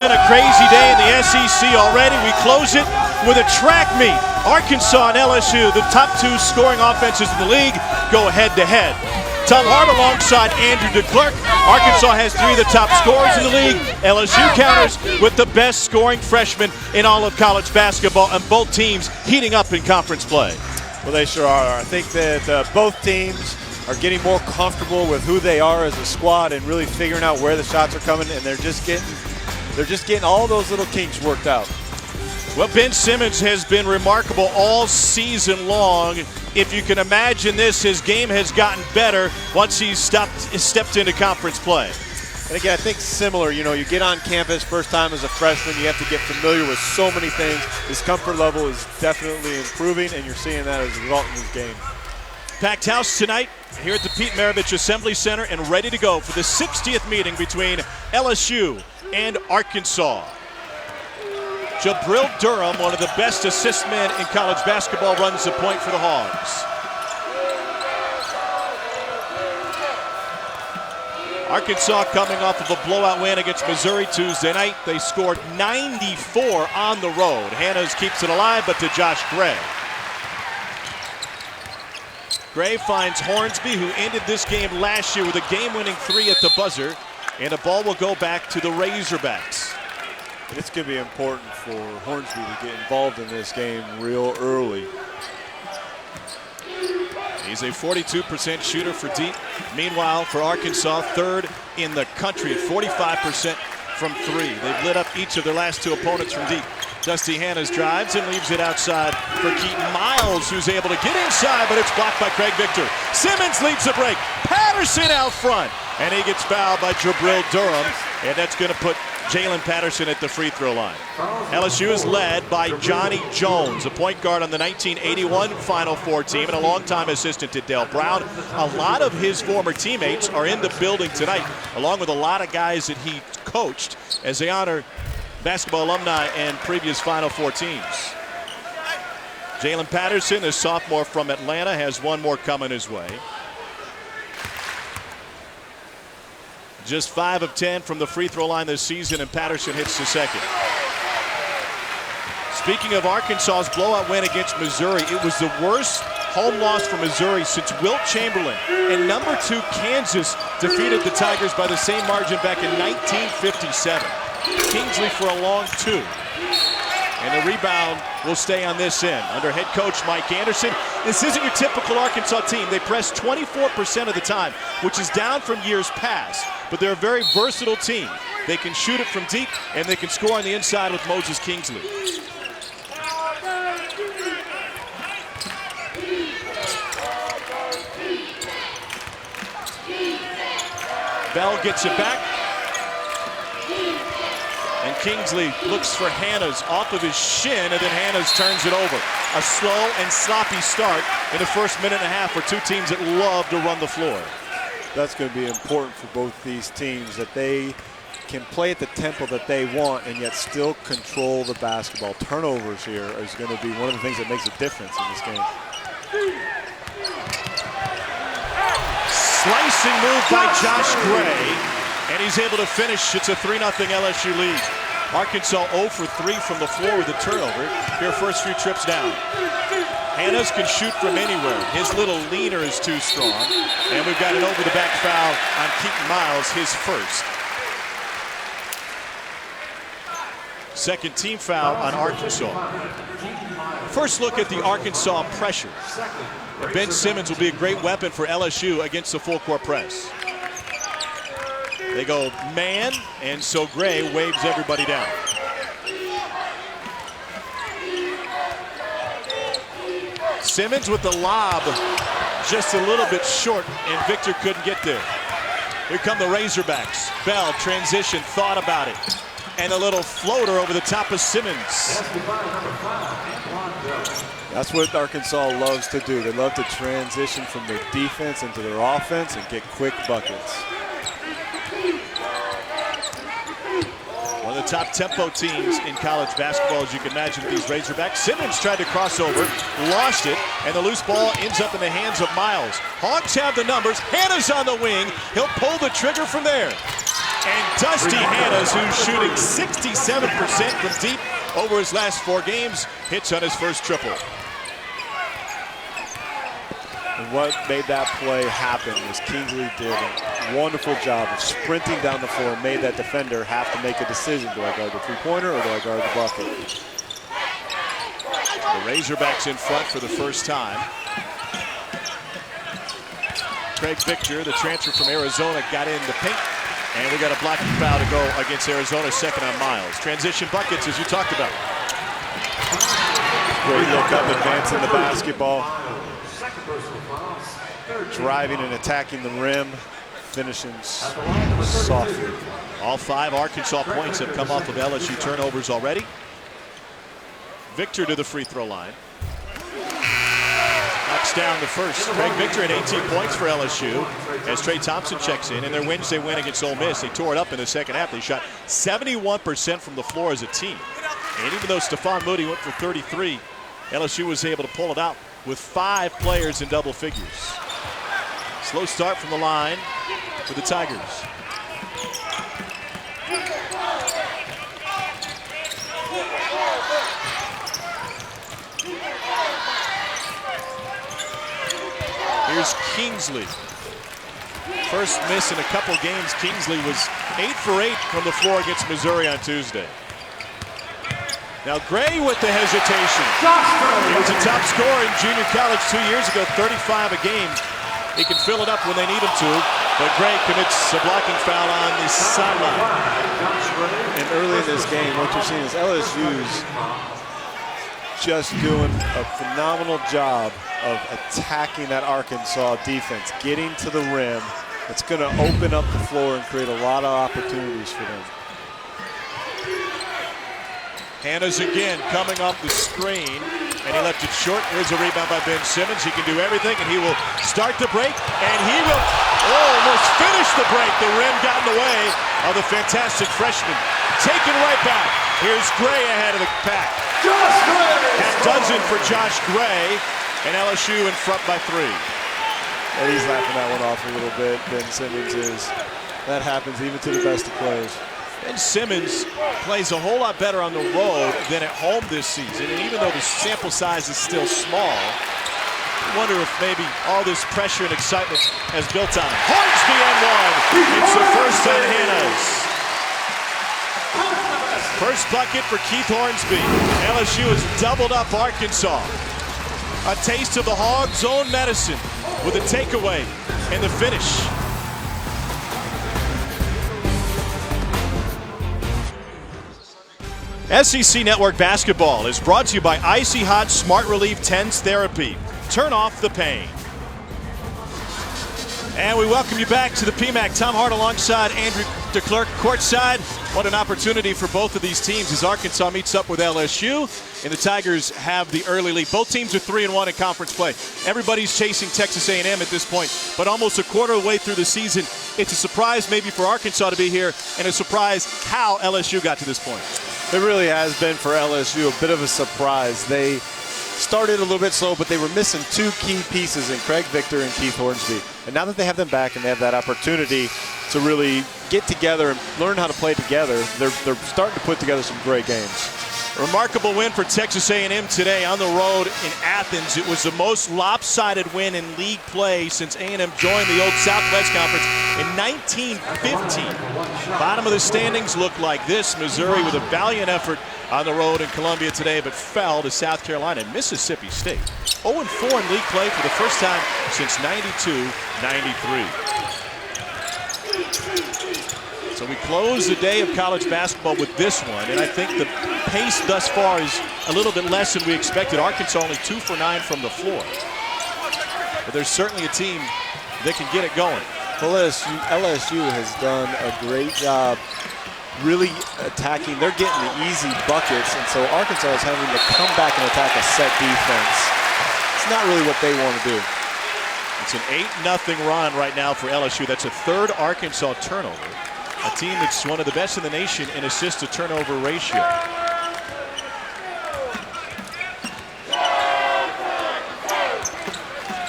Been a crazy day in the SEC already. We close it with a track meet. Arkansas and LSU, the top two scoring offenses in the league, go head-to-head. Tom Hart alongside Andrew DeClerc. Arkansas has three of the top scorers in the league. LSU counters with the best scoring freshman in all of college basketball, and both teams heating up in conference play. Well, they sure are. I think that both teams are getting more comfortable with who they are as a squad and really figuring out where the shots are coming, and they're just getting all those little kinks worked out. Well, Ben Simmons has been remarkable all season long. If you can imagine this, his game has gotten better once he's stepped into conference play. And again, I think similar, you get on campus first time as a freshman, you have to get familiar with so many things. His comfort level is definitely improving, and you're seeing that as a result in his game. Packed house tonight here at the Pete Maravich Assembly Center, and ready to go for the 60th meeting between LSU and Arkansas. Jabril Durham, one of the best assist men in college basketball, runs the point for the Hogs. Arkansas coming off of a blowout win against Missouri Tuesday night. They scored 94 on the road. Hannahs keeps it alive, but to Josh Gray. Gray finds Hornsby, who ended this game last year with a game-winning three at the buzzer, and the ball will go back to the Razorbacks. It's going to be important for Hornsby to get involved in this game real early. He's a 42% shooter for deep. Meanwhile, for Arkansas, third in the country at 45% from three. They've lit up each of their last two opponents from deep. Dusty Hannahs drives and leaves it outside for Keaton Miles, who's able to get inside, but it's blocked by Craig Victor. Simmons leads the break. Patterson out front, and he gets fouled by Jabril Durham, and that's going to put Jalen Patterson at the free throw line. LSU is led by Johnny Jones, a point guard on the 1981 Final Four team and a longtime assistant to Dale Brown. A lot of his former teammates are in the building tonight, along with a lot of guys that he coached, as they honor basketball alumni and previous Final Four teams. Jalen Patterson, a sophomore from Atlanta, has one more coming his way. Just 5 of 10 from the free throw line this season, and Patterson hits the second. Speaking of Arkansas's blowout win against Missouri, it was the worst home loss for Missouri since Wilt Chamberlain and number 2 Kansas defeated the Tigers by the same margin back in 1957. Kingsley for a long two. And the rebound will stay on this end. Under head coach Mike Anderson, this isn't your typical Arkansas team. They press 24% of the time, which is down from years past. But they're a very versatile team. They can shoot it from deep, and they can score on the inside with Moses Kingsley. Bell gets it back. And Kingsley looks for Hannahs off of his shin, and then Hannahs turns it over. A slow and sloppy start in the first minute and a half for two teams that love to run the floor. That's going to be important for both these teams, that they can play at the tempo that they want and yet still control the basketball. Turnovers here is going to be one of the things that makes a difference in this game. Slicing move by Josh Gray. And he's able to finish. It's a 3-0 LSU lead. Arkansas 0 for 3 from the floor with a turnover. Here, first few trips down. Hannahs can shoot from anywhere. His little leaner is too strong. And we've got an over-the-back foul on Keaton Miles, his first. Second team foul on Arkansas. First look at the Arkansas pressure. Ben Simmons will be a great weapon for LSU against the full-court press. They go man, and so Gray waves everybody down. Simmons with the lob, just a little bit short, and Victor couldn't get there. Here come the Razorbacks. Bell, transition, thought about it. And a little floater over the top of Simmons. That's what Arkansas loves to do. They love to transition from their defense into their offense and get quick buckets. One of the top tempo teams in college basketball, as you can imagine, with these Razorbacks. Simmons tried to cross over, lost it, and the loose ball ends up in the hands of Miles. Hogs have the numbers. Hannahs on the wing. He'll pull the trigger from there. And Dusty Hannas, who's shooting 67% from deep over his last 4 games, hits on his first triple. And what made that play happen was Kingsley did a wonderful job of sprinting down the floor, made that defender have to make a decision. Do I guard the three-pointer or do I guard the bucket? The Razorbacks in front for the first time. Craig Victor, the transfer from Arizona, got in the paint. And we got a blocking foul to go against Arizona, second on Miles. Transition buckets, as you talked about. Great look up, advancing the basketball. Driving and attacking the rim, finishing softly. All 5 Arkansas points have come off of LSU turnovers already. Victor to the free throw line. Knocks down the first. Craig Victor had 18 points for LSU as Trey Thompson checks in. In their Wednesday win against Ole Miss, they tore it up in the second half. They shot 71% from the floor as a team. And even though Stephon Moody went for 33, LSU was able to pull it out with 5 players in double figures. Slow start from the line for the Tigers. Here's Kingsley. First miss in a couple games. Kingsley was 8 for 8 from the floor against Missouri on Tuesday. Now Gray with the hesitation. He was a top scorer in junior college 2 years ago, 35 a game. He can fill it up when they need him to, but Gray commits a blocking foul on the sideline. And early in this game, what you're seeing is LSU's just doing a phenomenal job of attacking that Arkansas defense, getting to the rim. It's going to open up the floor and create a lot of opportunities for them. Hannas again coming off the screen, and he left it short. Here's a rebound by Ben Simmons. He can do everything, and he will start the break, and he will almost finish the break. The rim got in the way of the fantastic freshman. Taken right back. Here's Gray ahead of the pack. Half dozen for Josh Gray, and LSU in front by 3. And he's laughing that one off a little bit, Ben Simmons is. That happens even to the best of players. Ben Simmons plays a whole lot better on the road than at home this season. And even though the sample size is still small, I wonder if maybe all this pressure and excitement has built on him. Hornsby and 1. It's the first on Hannas. First bucket for Keith Hornsby. LSU has doubled up Arkansas. A taste of the Hogs' own medicine with a takeaway and the finish. SEC Network Basketball is brought to you by Icy Hot Smart Relief Tense Therapy. Turn off the pain. And we welcome you back to the PMAC. Tom Hart alongside Andrew DeClercq courtside. What an opportunity for both of these teams as Arkansas meets up with LSU. And the Tigers have the early lead. Both teams are 3-1 in conference play. Everybody's chasing Texas A&M at this point. But almost a quarter of the way through the season, it's a surprise maybe for Arkansas to be here, and a surprise how LSU got to this point. It really has been for LSU a bit of a surprise. They started a little bit slow, but they were missing 2 key pieces in Craig Victor and Keith Hornsby. And now that they have them back and they have that opportunity to really get together and learn how to play together, they're starting to put together some great games. Remarkable win for Texas A&M today on the road in Athens. It was the most lopsided win in league play since A&M joined the old Southwest Conference in 1915. Bottom of the standings look like this. Missouri with a valiant effort on the road in Columbia today, but fell to South Carolina and Mississippi State. 0-4 in league play for the first time since 92-93. So we close the day of college basketball with this one, and I think the pace thus far is a little bit less than we expected. Arkansas only 2 for 9 from the floor. But there's certainly a team that can get it going. Well, LSU has done a great job really attacking. They're getting the easy buckets, and so Arkansas is having to come back and attack a set defense. It's not really what they want to do. It's an 8-0 run right now for LSU. That's a third Arkansas turnover. A team that's one of the best in the nation in assist-to-turnover ratio.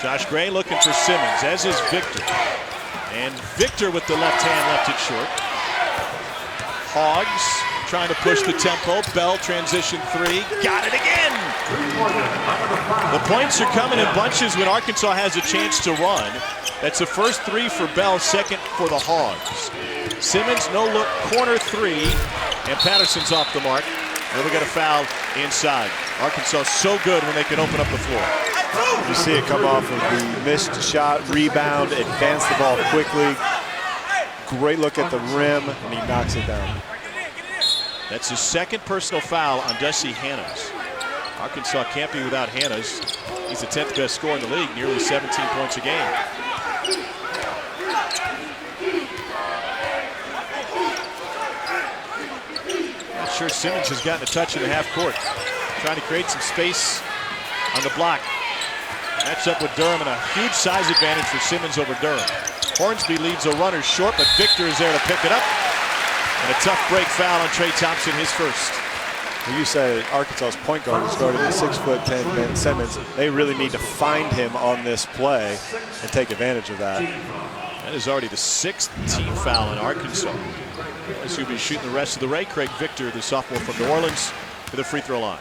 Josh Gray looking for Simmons, as is Victor. And Victor with the left hand left it short. Hogs trying to push the tempo. Bell transition three. Got it again. The points are coming in bunches when Arkansas has a chance to run. That's the first three for Bell, second for the Hogs. Simmons, no look, corner three, and Patterson's off the mark. And we got a foul inside. Arkansas so good when they can open up the floor. You see it come off of the missed shot, rebound, advance the ball quickly. Great look at the rim, and he knocks it down. That's his second personal foul on Dusty Hannas. Arkansas can't be without Hannas. He's the 10th best scorer in the league, nearly 17 points a game. Not sure Simmons has gotten a touch in the half court. Trying to create some space on the block. Match up with Durham, and a huge size advantage for Simmons over Durham. Hornsby leads the runners short, but Victor is there to pick it up. And a tough break foul on Trey Thompson, his first. Well, you said Arkansas's point guard who started with 6'10" Ben Simmons. They really need to find him on this play and take advantage of that. That is already the 6th team foul in Arkansas. LSU will be shooting the rest of the way. Craig Victor, the sophomore from New Orleans, to the free throw line.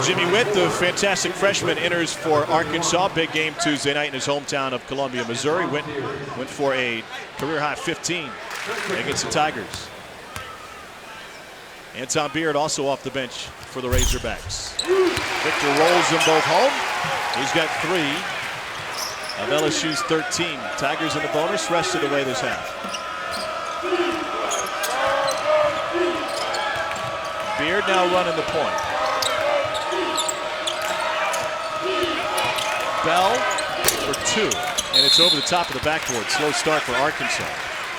Jimmy Witt, the fantastic freshman, enters for Arkansas. Big game Tuesday night in his hometown of Columbia, Missouri. Went for a career-high 15 against the Tigers. Anton Beard also off the bench for the Razorbacks. Victor rolls them both home. He's got 3 of LSU's 13. Tigers in the bonus, rest of the way this half. Beard now running the point. Bell for 2, and it's over the top of the backboard. Slow start for Arkansas.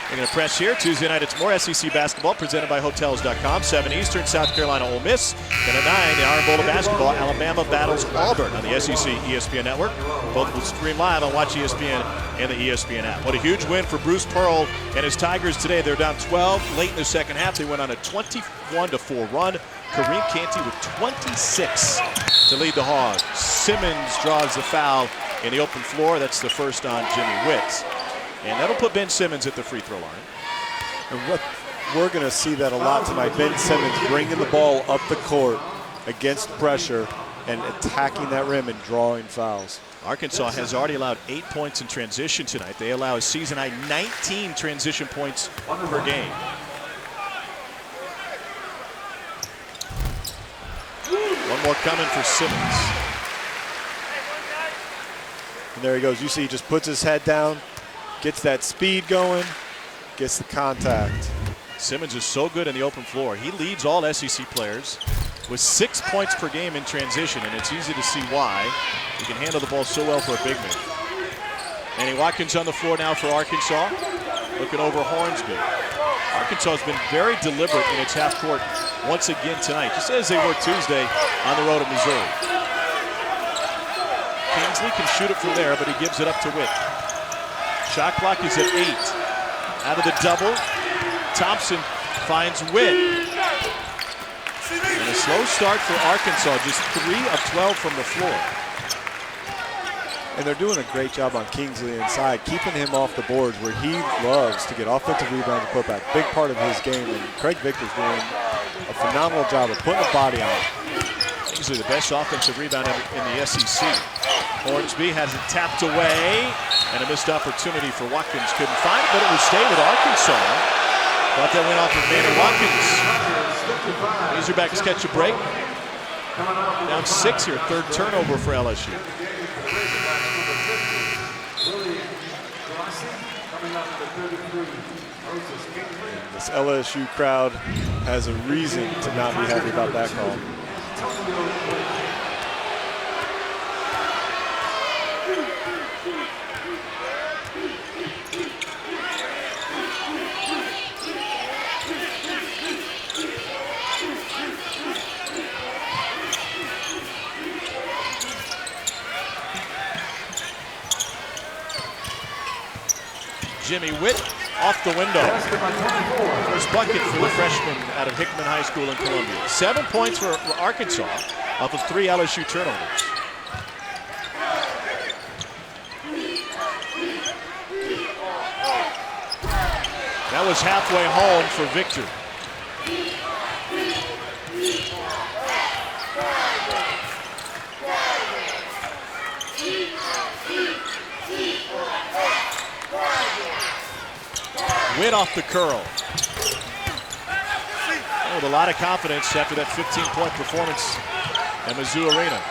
They're going to press here. Tuesday night, it's more SEC basketball presented by Hotels.com. 7 Eastern, South Carolina, Ole Miss. Then at 9, the Iron Bowl of basketball. Alabama battles Auburn on the SEC ESPN network. Both will stream live on Watch ESPN and the ESPN app. What a huge win for Bruce Pearl and his Tigers today. They're down 12 late in the second half. They went on a 21-4 run. Kareem Canty with 26 to lead the Hogs. Simmons draws the foul in the open floor. That's the first on Jimmy Witt. And that'll put Ben Simmons at the free throw line. And what we're going to see that a lot tonight. Ben Simmons bringing the ball up the court against pressure and attacking that rim and drawing fouls. Arkansas has already allowed 8 points in transition tonight. They allow a season-high 19 transition points per game. One more coming for Simmons. And there he goes. You see he just puts his head down, gets that speed going, gets the contact. Simmons is so good in the open floor. He leads all SEC players with 6 points per game in transition, and it's easy to see why. He can handle the ball so well for a big man. Manny Watkins on the floor now for Arkansas, looking over Hornsby. Arkansas has been very deliberate in its half court once again tonight, just as they were Tuesday on the road at Missouri. Kingsley can shoot it from there, but he gives it up to Witt. Shot clock is at 8. Out of the double, Thompson finds Witt. And a slow start for Arkansas, just 3 of 12 from the floor. And they're doing a great job on Kingsley inside, keeping him off the boards where he loves to get offensive rebounds and put back. Big part of his game, and Craig Victor's doing a phenomenal job of putting a body on it. Kingsley, the best offensive rebounder in the SEC. Hornsby has it tapped away, and a missed opportunity for Watkins. Couldn't find it, but it will stay with Arkansas. Thought that went off of Manny Watkins. Razorbacks catch a break. Down 6 here, third turnover for LSU. This LSU crowd has a reason to not be happy about that call. Jimmy Witt off the window. First bucket for the freshman out of Hickman High School in Columbia. 7 points for Arkansas off of 3 LSU turnovers. That was halfway home for Victor. Witt off the curl. With a lot of confidence after that 15-point performance at Mizzou Arena.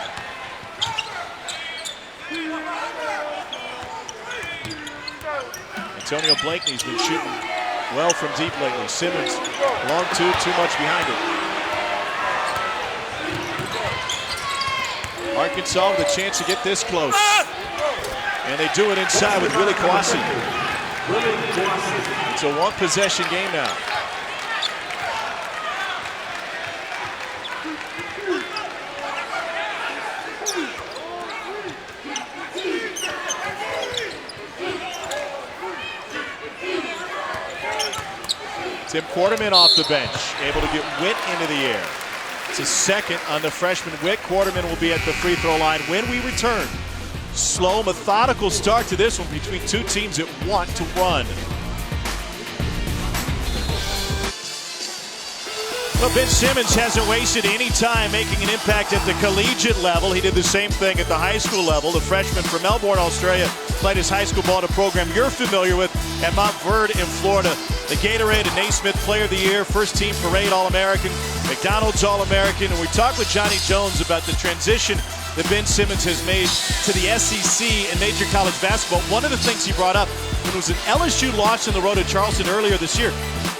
Antonio Blakeney's been shooting well from deep lately. Simmons, long two, too much behind it. Arkansas with a chance to get this close. And they do it inside with Willie Kawasi. It's a one-possession game now. Tim Quarterman off the bench, able to get Witt into the air. It's his second on the freshman Witt. Quarterman will be at the free throw line when we return. Slow, methodical start to this one between two teams that want to run. Well, Ben Simmons hasn't wasted any time making an impact at the collegiate level. He did the same thing at the high school level. The freshman from Melbourne, Australia, played his high school ball at a program you're familiar with at Montverde in Florida. The Gatorade and Naismith Player of the Year, first team parade All-American, McDonald's All-American, and we talked with Johnny Jones about the transition that Ben Simmons has made to the SEC and major college basketball. One of the things he brought up, it was an LSU loss on the road at Charleston earlier this year.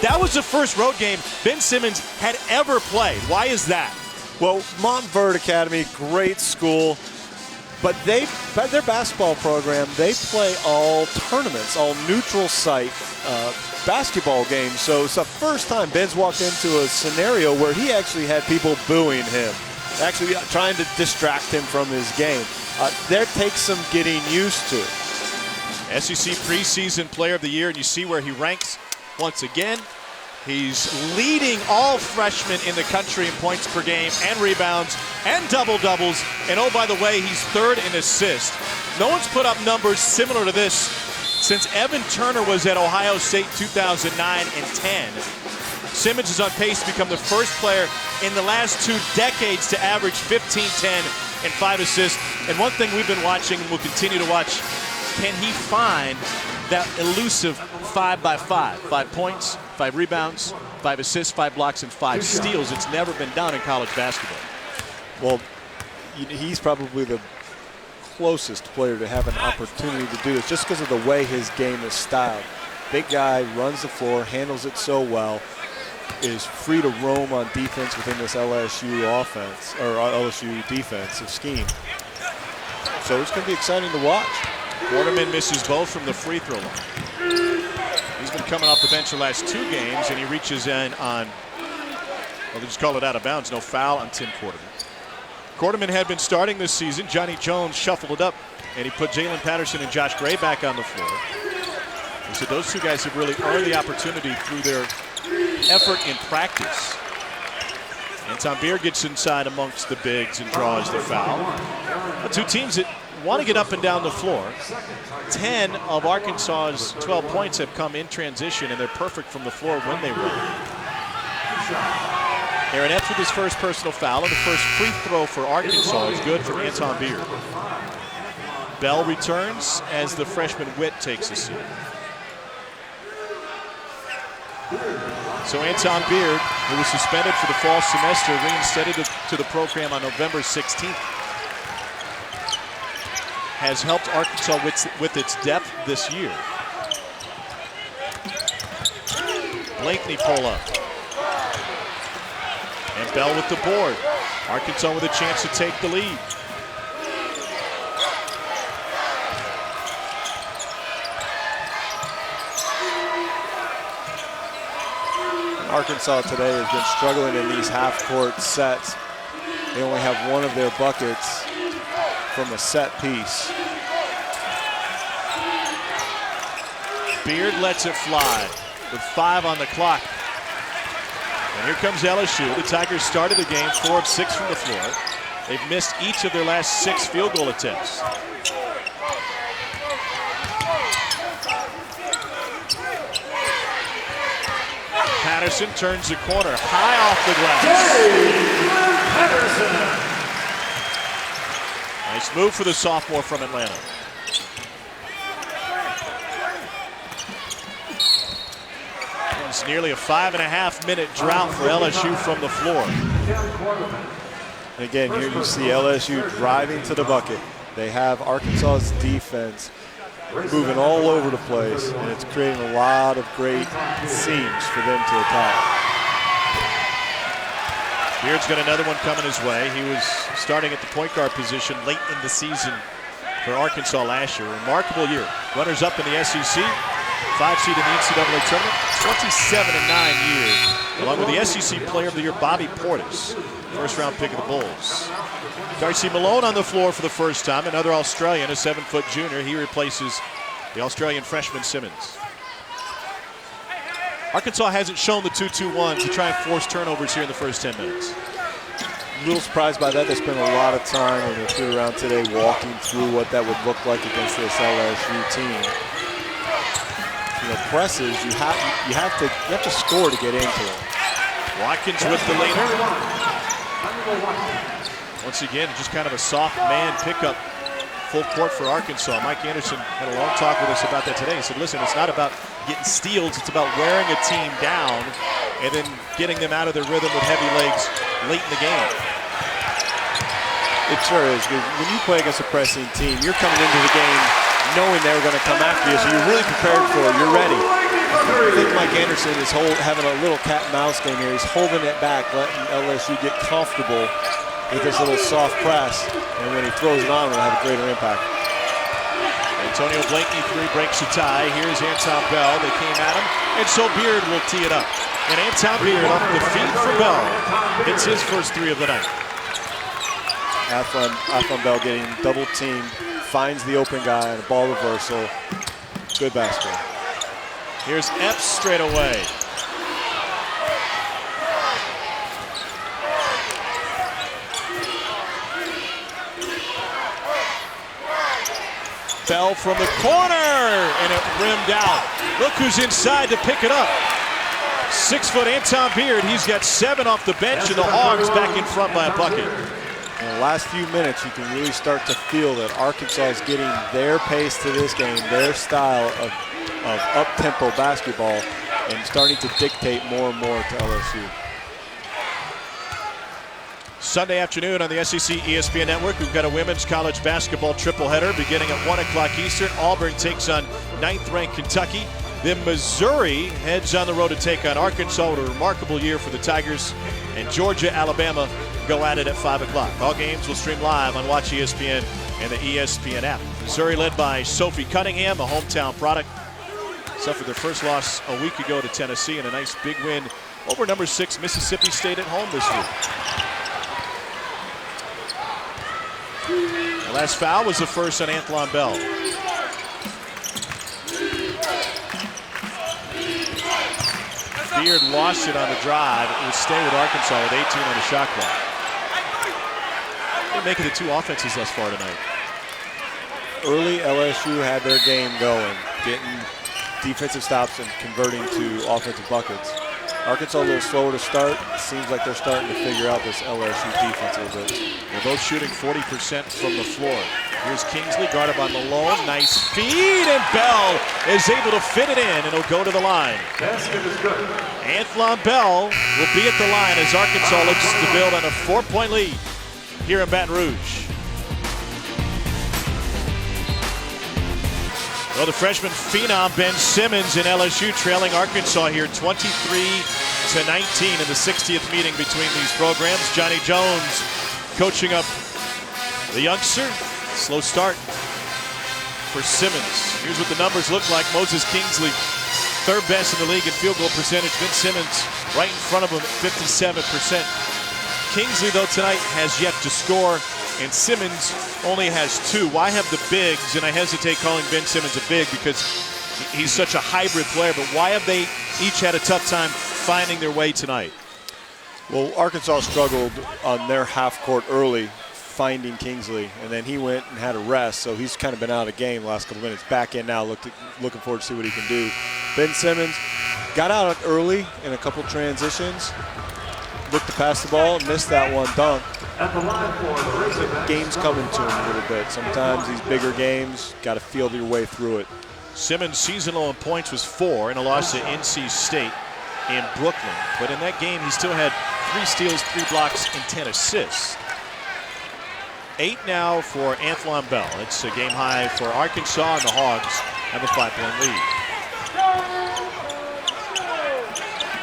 That was the first road game Ben Simmons had ever played. Why is that? Well, Montverde Academy, great school, but their basketball program, they play all tournaments, all neutral site basketball games. So it's the first time Ben's walked into a scenario where he actually had people booing him, actually trying to distract him from his game. There takes some getting used to. SEC preseason player of the year, and you see where he ranks once again. He's leading all freshmen in the country in points per game and rebounds and double-doubles. And oh, by the way, he's third in assists. No one's put up numbers similar to this since Evan Turner was at Ohio State 2009 and 10. Simmons is on pace to become the first player in the last 2 decades to average 15, 10, and 5 assists. And one thing we've been watching and will continue to watch, can he find that elusive 5x5? 5 points, 5 rebounds, 5 assists, 5 blocks, and 5 steals. It's never been done in college basketball. Well, he's probably the closest player to have an opportunity to do this just because of the way his game is styled. Big guy, runs the floor, handles it so well, is free to roam on defense within this LSU offense, or LSU defensive scheme. So it's going to be exciting to watch. Quarterman misses both from the free throw line. He's been coming off the bench the last 2 games, and he reaches in on, well, they just call it out of bounds. No foul on Tim Quarterman. Quarterman had been starting this season. Johnny Jones shuffled it up, and he put Jalen Patterson and Josh Gray back on the floor. He said those 2 guys have really earned the opportunity through their effort in practice. Anton Beer gets inside amongst the bigs and draws the foul. 2 teams that want to get up and down the floor. 10 of Arkansas's 12 points have come in transition, and they're perfect from the floor when they run. Aaron Epps with his first personal foul, and the first free throw for Arkansas is good from Anton Beer. Bell returns as the freshman Witt takes a seat. So Anton Beard, who was suspended for the fall semester, reinstated to the program on November 16th. Has helped Arkansas with its depth this year. Blakeney pull up. And Bell with the board. Arkansas with a chance to take the lead. Arkansas today has been struggling in these half-court sets. They only have one of their buckets from a set piece. Beard lets it fly with 5 on the clock. And here comes LSU. The Tigers started the game 4 of 6 from the floor. They've missed each of their last 6 field goal attempts. Patterson turns the corner, high off the glass. Nice move for the sophomore from Atlanta. It's nearly a 5.5-minute drought for LSU from the floor. Again, here you see LSU driving to the bucket. They have Arkansas's defense moving all over the place, and it's creating a lot of great seams for them to attack. Beard's got another one coming his way. He was starting at the point guard position late in the season for Arkansas last year. Remarkable year. Runners-up in the SEC, 5 seed in the NCAA tournament, 27-9 years, along with the SEC Player of the Year Bobby Portis, first-round pick of the Bulls. Darcy Malone on the floor for the first time, another Australian, a 7-foot junior. He replaces the Australian freshman Simmons. Arkansas hasn't shown the 2-2-1 to try and force turnovers here in the first 10 minutes. A little surprised by that. They spent a lot of time on the shoot around today walking through what that would look like against this LSU team. You know, presses, you have to score to get into it. Watkins with the leader. Once again, just kind of a soft man pickup, full court for Arkansas. Mike Anderson had a long talk with us about that today. He said, listen, it's not about getting steals, it's about wearing a team down and then getting them out of their rhythm with heavy legs late in the game. It sure is. When you play against a pressing team, you're coming into the game knowing they were going to come after you, so you're really prepared for it. You're ready. I think Mike Anderson is having a little cat and mouse game here. He's holding it back, letting LSU get comfortable with this little soft press, and when he throws it on, it'll have a greater impact. Antonio Blakeney three breaks a tie. Here's Anton Bell. They came at him, and so Beard will tee it up. And Anton Beard off the feed for Bell. It's his first three of the night. Athlon Bell getting double teamed, finds the open guy and a ball reversal. Good basketball. Here's Epps straight away. Bell from the corner, and it rimmed out. Look who's inside to pick it up. 6-foot Anton Beard. He's got 7 off the bench, and the Hogs back in front by a bucket. In the last few minutes, you can really start to feel that Arkansas is getting their pace to this game, their style of up-tempo basketball, and starting to dictate more and more to LSU. Sunday afternoon on the SEC ESPN Network, we've got a women's college basketball triple-header beginning at 1 o'clock Eastern. Auburn takes on 9th-ranked Kentucky. Then Missouri heads on the road to take on Arkansas. What a remarkable year for the Tigers. And Georgia, Alabama go at it at 5 o'clock. All games will stream live on Watch ESPN and the ESPN app. Missouri led by Sophie Cunningham, a hometown product. Suffered their first loss a week ago to Tennessee, and a nice big win over number 6 Mississippi State at home this week. The last foul was the first on Athlon Bell. Beard lost it on the drive. It will stay with Arkansas with 18 on the shot clock. They're making the 2 offenses thus far tonight. Early LSU had their game going, getting defensive stops and converting to offensive buckets. Arkansas a little slower to start. It seems like they're starting to figure out this LSU defense a little bit. They're both shooting 40% from the floor. Here's Kingsley, guarded by Malone. Nice feed, and Bell is able to fit it in, and he'll go to the line. Athlon Bell will be at the line as Arkansas looks to build on a 4-point lead here in Baton Rouge. Well, the freshman phenom Ben Simmons in LSU trailing Arkansas here 23-19 in the 60th meeting between these programs. Johnny Jones coaching up the youngster. Slow start for Simmons. Here's what the numbers look like. Moses Kingsley, 3rd best in the league in field goal percentage. Ben Simmons right in front of him at 57%. Kingsley, though, tonight has yet to score, and Simmons only has 2. Why have the bigs? And I hesitate calling Ben Simmons a big because he's such a hybrid player, but why have they each had a tough time finding their way tonight? Well, Arkansas struggled on their half court early, finding Kingsley, and then he went and had a rest, so he's kind of been out of the game the last couple minutes. Back in now, looking forward to see what he can do. Ben Simmons got out early in a couple transitions, looked to pass the ball, missed that one dunk. Game's coming to him a little bit. Sometimes these bigger games, got to feel your way through it. Simmons' season low in points was 4 in a loss to NC State in Brooklyn. But in that game, he still had 3 steals, 3 blocks, and 10 assists. 8 now for Anthlon Bell. It's a game high for Arkansas, and the Hogs have a 5-point lead.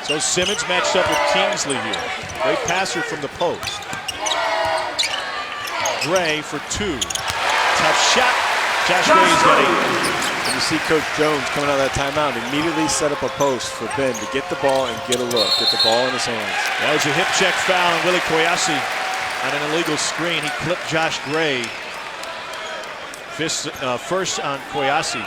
So Simmons matched up with Kingsley here. Great passer from the post. Gray for 2. Tough shot. Josh Gray's got 8. And you see Coach Jones coming out of that timeout, immediately set up a post for Ben to get the ball and get a look, get the ball in his hands. That was a hip check foul on Willie Koyasi on an illegal screen. He clipped Josh Gray. First on Koyasi.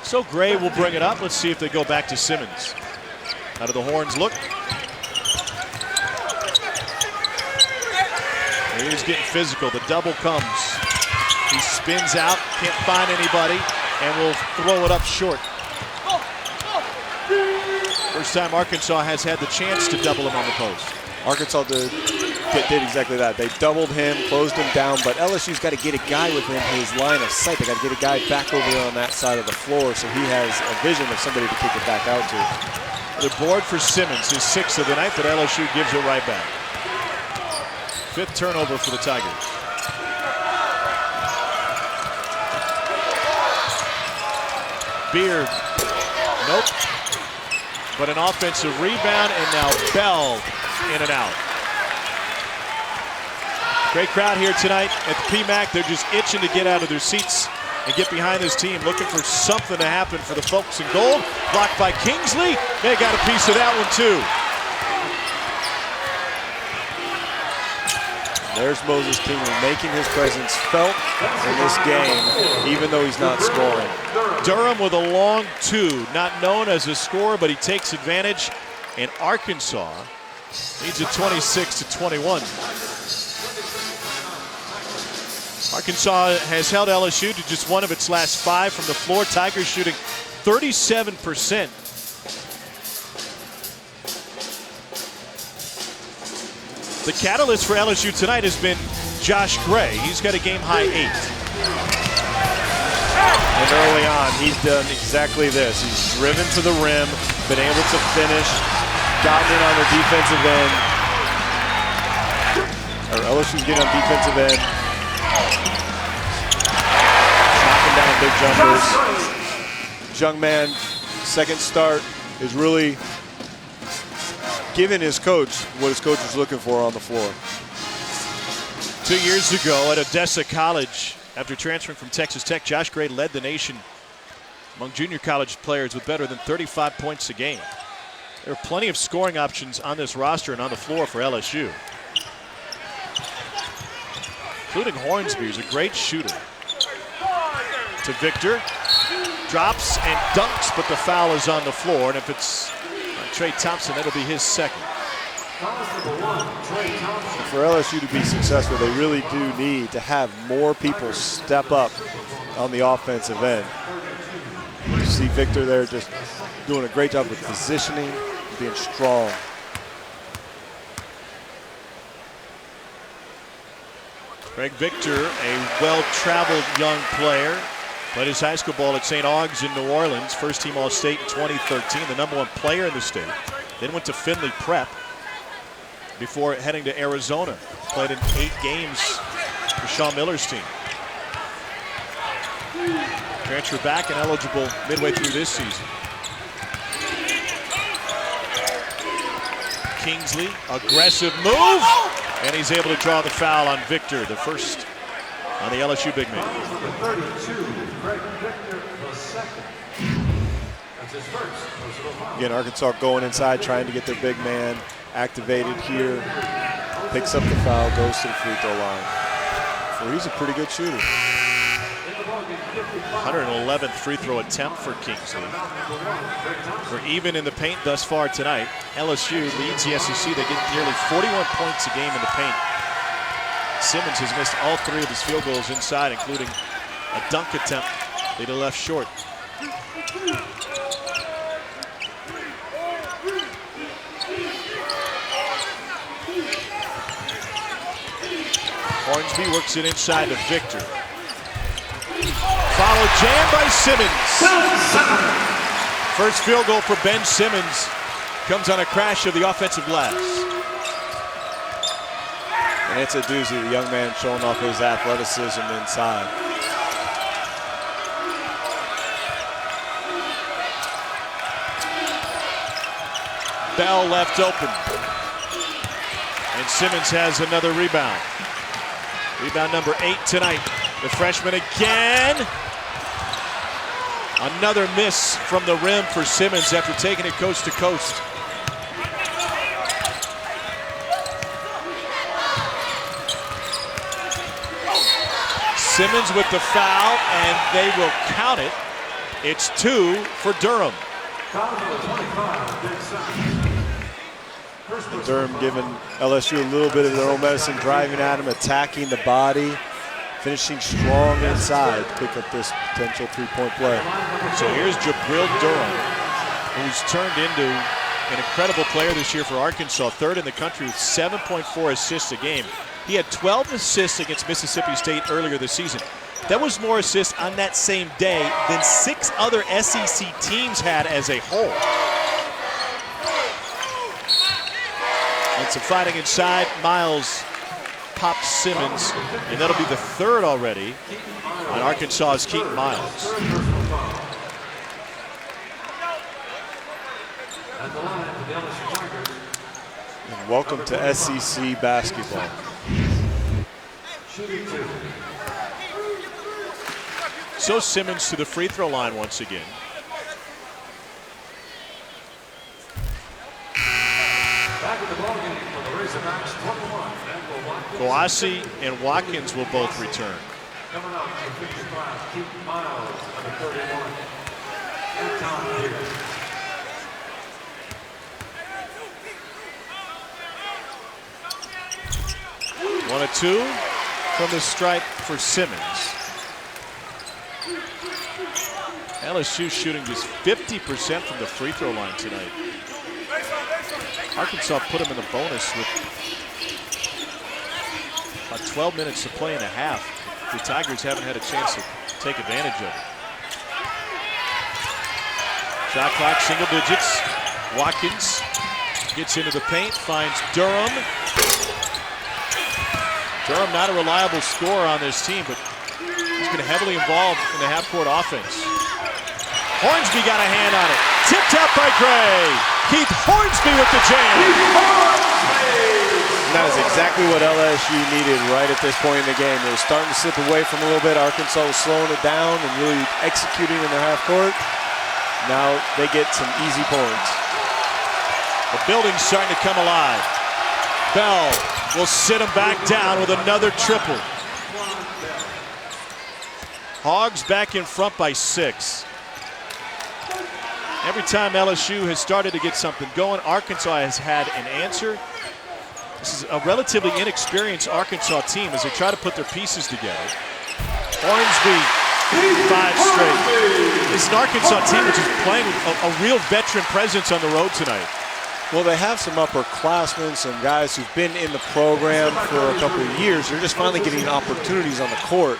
So Gray will bring it up. Let's see if they go back to Simmons. Out of the horns look. He's getting physical. The double comes. He spins out, can't find anybody, and will throw it up short. First time Arkansas has had the chance to double him on the post. Arkansas did exactly that. They doubled him, closed him down, but LSU's got to get a guy within his line of sight. They got to get a guy back over there on that side of the floor so he has a vision of somebody to kick it back out to. The board for Simmons, his 6th of the night, but LSU gives it right back. 5th turnover for the Tigers. Beard, nope. But an offensive rebound, and now Bell in and out. Great crowd here tonight at the PMAC. They're just itching to get out of their seats and get behind this team, looking for something to happen for the folks in gold. Blocked by Kingsley. They got a piece of that one too. There's Moses Kingsley making his presence felt in this game, even though he's not scoring. Durham with a long 2, not known as a scorer, but he takes advantage. And Arkansas needs a 26-21. Arkansas has held LSU to just 1 of its last 5 from the floor. Tigers shooting 37%. The catalyst for LSU tonight has been Josh Gray. He's got a game-high 8. And early on, he's done exactly this. He's driven to the rim, been able to finish, gotten in on the defensive end. Or LSU's getting on defensive end. Knocking down big jumpers. Young man, second start, is really giving his coach what his coach was looking for on the floor. 2 years ago at Odessa College, after transferring from Texas Tech, Josh Gray led the nation among junior college players with better than 35 points a game. There are plenty of scoring options on this roster and on the floor for LSU, including Hornsby, who's a great shooter. To Victor, drops and dunks, but the foul is on the floor, and if it's Trey Thompson, that'll be his 2nd. For LSU to be successful, they really do need to have more people step up on the offensive end. You see Victor there just doing a great job with positioning, being strong. Craig Victor, a well-traveled young player, played his high school ball at St. Aug's in New Orleans, first-team All-State in 2013, the #1 player in the state. Then went to Findlay Prep before heading to Arizona. Played in 8 games for Sean Miller's team. Transfer back and eligible midway through this season. Kingsley, aggressive move, and he's able to draw the foul on Victor, the first on the LSU big man. Again, Arkansas going inside, trying to get their big man activated here. Picks up the foul, goes to the free throw line. So he's a pretty good shooter. 111th free throw attempt for Kingsley. We're even in the paint thus far tonight. LSU leads the SEC. They get nearly 41 points a game in the paint. Simmons has missed all 3 of his field goals inside, including a dunk attempt that he left short. Hornsby works it inside to Victor. Follow jam by Simmons. First field goal for Ben Simmons comes on a crash of the offensive glass. And it's a doozy. The young man showing off his athleticism inside. Bell left open. And Simmons has another rebound. Rebound number 8 tonight. The freshman again. Another miss from the rim for Simmons after taking it coast to coast. Simmons with the foul, and they will count it. It's 2 for Durham. Durham giving LSU a little bit of their own medicine, driving at him, attacking the body, finishing strong inside to pick up this potential 3-point play. So here's Jabril Durham, who's turned into an incredible player this year for Arkansas, 3rd in the country with 7.4 assists a game. He had 12 assists against Mississippi State earlier this season. That was more assists on that same day than 6 other SEC teams had as a whole. And some fighting inside. Miles pops Simmons, and that'll be the 3rd already on Arkansas's Keaton Miles. And welcome to SEC basketball. So Simmons to the free throw line once again. Kouassi and Watkins will both return. Coming up to finish the class, Keaton Miles, number 31. And Tom Pierce. One of 2 from the stripe for Simmons. LSU shooting just 50% from the free throw line tonight. Arkansas put him in the bonus with about 12 minutes to play in a half. The Tigers haven't had a chance to take advantage of it. Shot clock, single digits. Watkins gets into the paint, finds Durham. Durham not a reliable scorer on this team, but he's been heavily involved in the half-court offense. Hornsby got a hand on it. Tipped out by Gray. Keith Hornsby with the jam. And that is exactly what LSU needed right at this point in the game. They were starting to slip away from a little bit. Arkansas was slowing it down and really executing in their half court. Now they get some easy points. The building's starting to come alive. Bell will sit him back down with another triple. Hogs back in front by 6. Every time LSU has started to get something going, Arkansas has had an answer. This is a relatively inexperienced Arkansas team as they try to put their pieces together. Hornsby, 5 straight. This is an Arkansas team which is playing with a real veteran presence on the road tonight. Well, they have some upperclassmen, some guys who've been in the program for a couple of years. They're just finally getting opportunities on the court.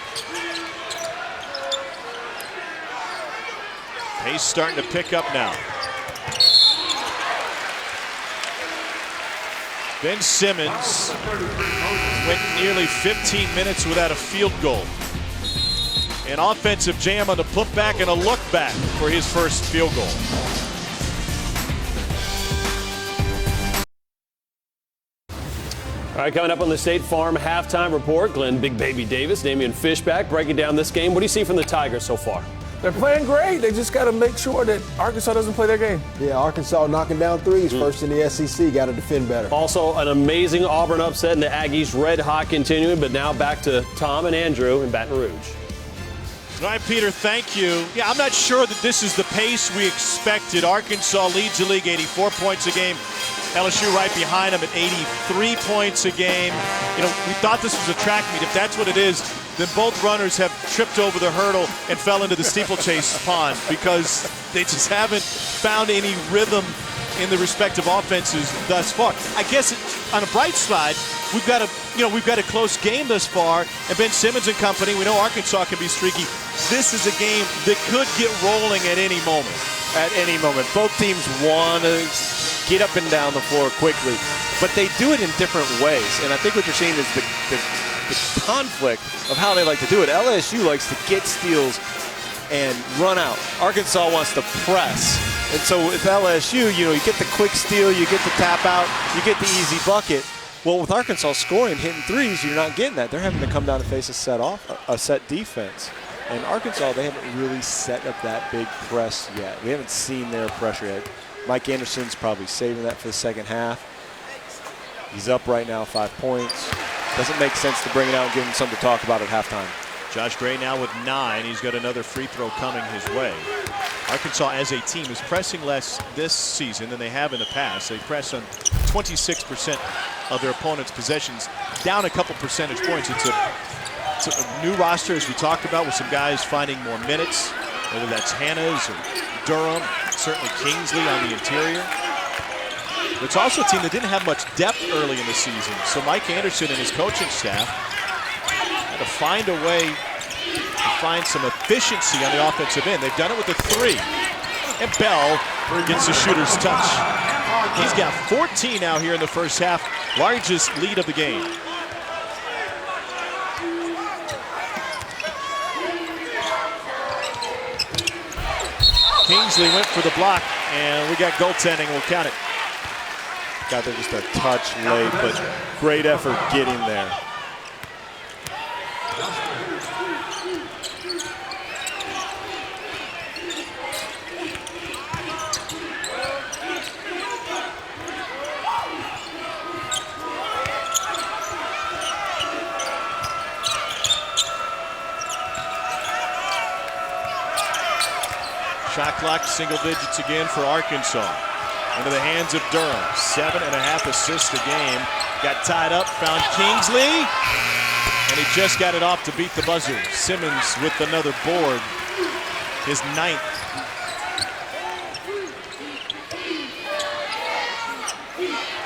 Pace starting to pick up now. Ben Simmons went nearly 15 minutes without a field goal. An offensive jam on the putback and a look back for his first field goal. All right, coming up on the State Farm halftime report, Glenn Big Baby Davis, Damian Fishback breaking down this game. What do you see from the Tigers so far? They're playing great. They just got to make sure that Arkansas doesn't play their game. Yeah, Arkansas knocking down threes, first in the SEC, got to defend better. Also, an amazing Auburn upset, and the Aggies red hot continuing, but now back to Tom and Andrew in Baton Rouge. All right, Peter, thank you. Yeah, I'm not sure that this is the pace we expected. Arkansas leads the league 84 points a game. LSU right behind them at 83 points a game. You know, we thought this was a track meet. If that's what it is, then both runners have tripped over the hurdle and fell into the steeplechase pond because they just haven't found any rhythm in the respective offenses thus far. I guess on a bright side, we've got a close game thus far, and Ben Simmons and company, we know Arkansas can be streaky. This is a game that could get rolling at any moment. At any moment. Both teams want to get up and down the floor quickly, but they do it in different ways. And I think what you're seeing is the conflict of how they like to do it. LSU likes to get steals and run out. Arkansas wants to press. And so with LSU, you get the quick steal, you get the tap out, you get the easy bucket. Well, with Arkansas scoring, hitting threes, you're not getting that. They're having to come down and face a set defense. And Arkansas, they haven't really set up that big press yet. We haven't seen their pressure yet. Mike Anderson's probably saving that for the second half. He's up right now, 5 points. Doesn't make sense to bring it out and give him something to talk about at halftime. Josh Gray now with 9. He's got another free throw coming his way. Arkansas as a team is pressing less this season than they have in the past. They press on 26% of their opponent's possessions, down a couple percentage points. It's a new roster, as we talked about, with some guys finding more minutes, whether that's Hanna's or Durham, certainly Kingsley on the interior. But it's also a team that didn't have much depth early in the season. So Mike Anderson and his coaching staff had to find a way to find some efficiency on the offensive end. They've done it with the 3. And Bell gets the shooter's touch. He's got 14 now here in the first half, largest lead of the game. Kingsley went for the block, and we got goaltending. We'll count it. Got there just a touch late, but great effort getting there. Shot clock single digits again for Arkansas. Into the hands of Durham. 7.5 assists a game. Got tied up, found Kingsley. And he just got it off to beat the buzzer. Simmons with another board. His 9th.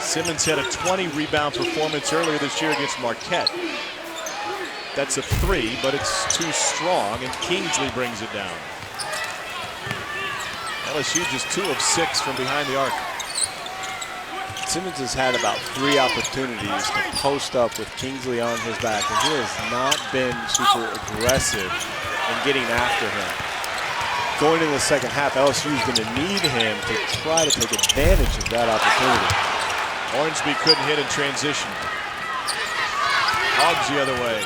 Simmons had a 20 rebound performance earlier this year against Marquette. That's a 3, but it's too strong, and Kingsley brings it down. LSU just 2 of 6 from behind the arc. Simmons has had about 3 opportunities to post up with Kingsley on his back, and he has not been super aggressive in getting after him. Going into the second half, LSU is going to need him to try to take advantage of that opportunity. Hornsby couldn't hit in transition. Hogs the other way.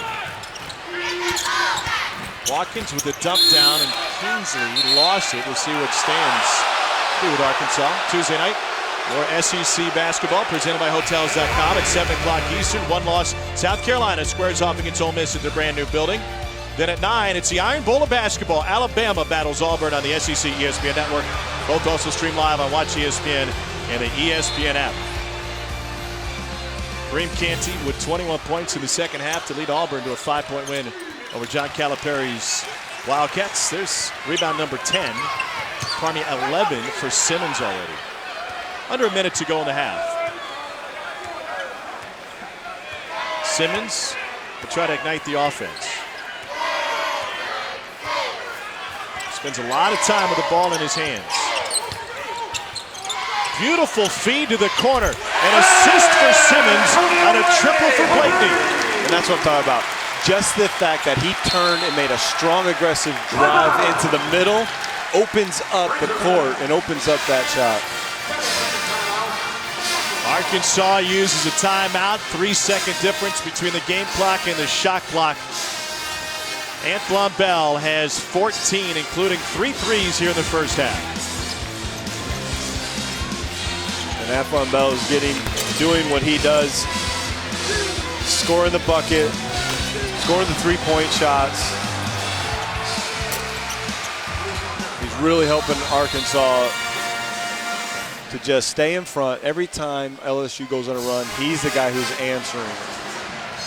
Watkins with the dump down, and Kingsley lost it. We'll see what stands with Arkansas. Tuesday night, more SEC basketball presented by Hotels.com at 7 o'clock Eastern. One loss, South Carolina squares off against Ole Miss at their brand new building. Then at 9, it's the Iron Bowl of basketball. Alabama battles Auburn on the SEC ESPN network. Both also stream live on Watch ESPN and the ESPN app. Kareem Canty with 21 points in the second half to lead Auburn to a 5-point win over John Calipari's Wildcats. There's rebound number 10. Carmi 11 for Simmons already. Under a minute to go in the half. Simmons will try to ignite the offense. Spends a lot of time with the ball in his hands. Beautiful feed to the corner. An assist for Simmons on a triple for Blakeney. And that's what I'm talking about. Just the fact that he turned and made a strong, aggressive drive into the middle opens up the court and opens up that shot. Arkansas uses a timeout. 3-second difference between the game clock and the shot clock. Antoine Bell has 14, including 3 threes here in the first half. And Antoine Bell is doing what he does, scoring the bucket, scoring the 3-point shots. He's really helping Arkansas to just stay in front. Every time LSU goes on a run, he's the guy who's answering.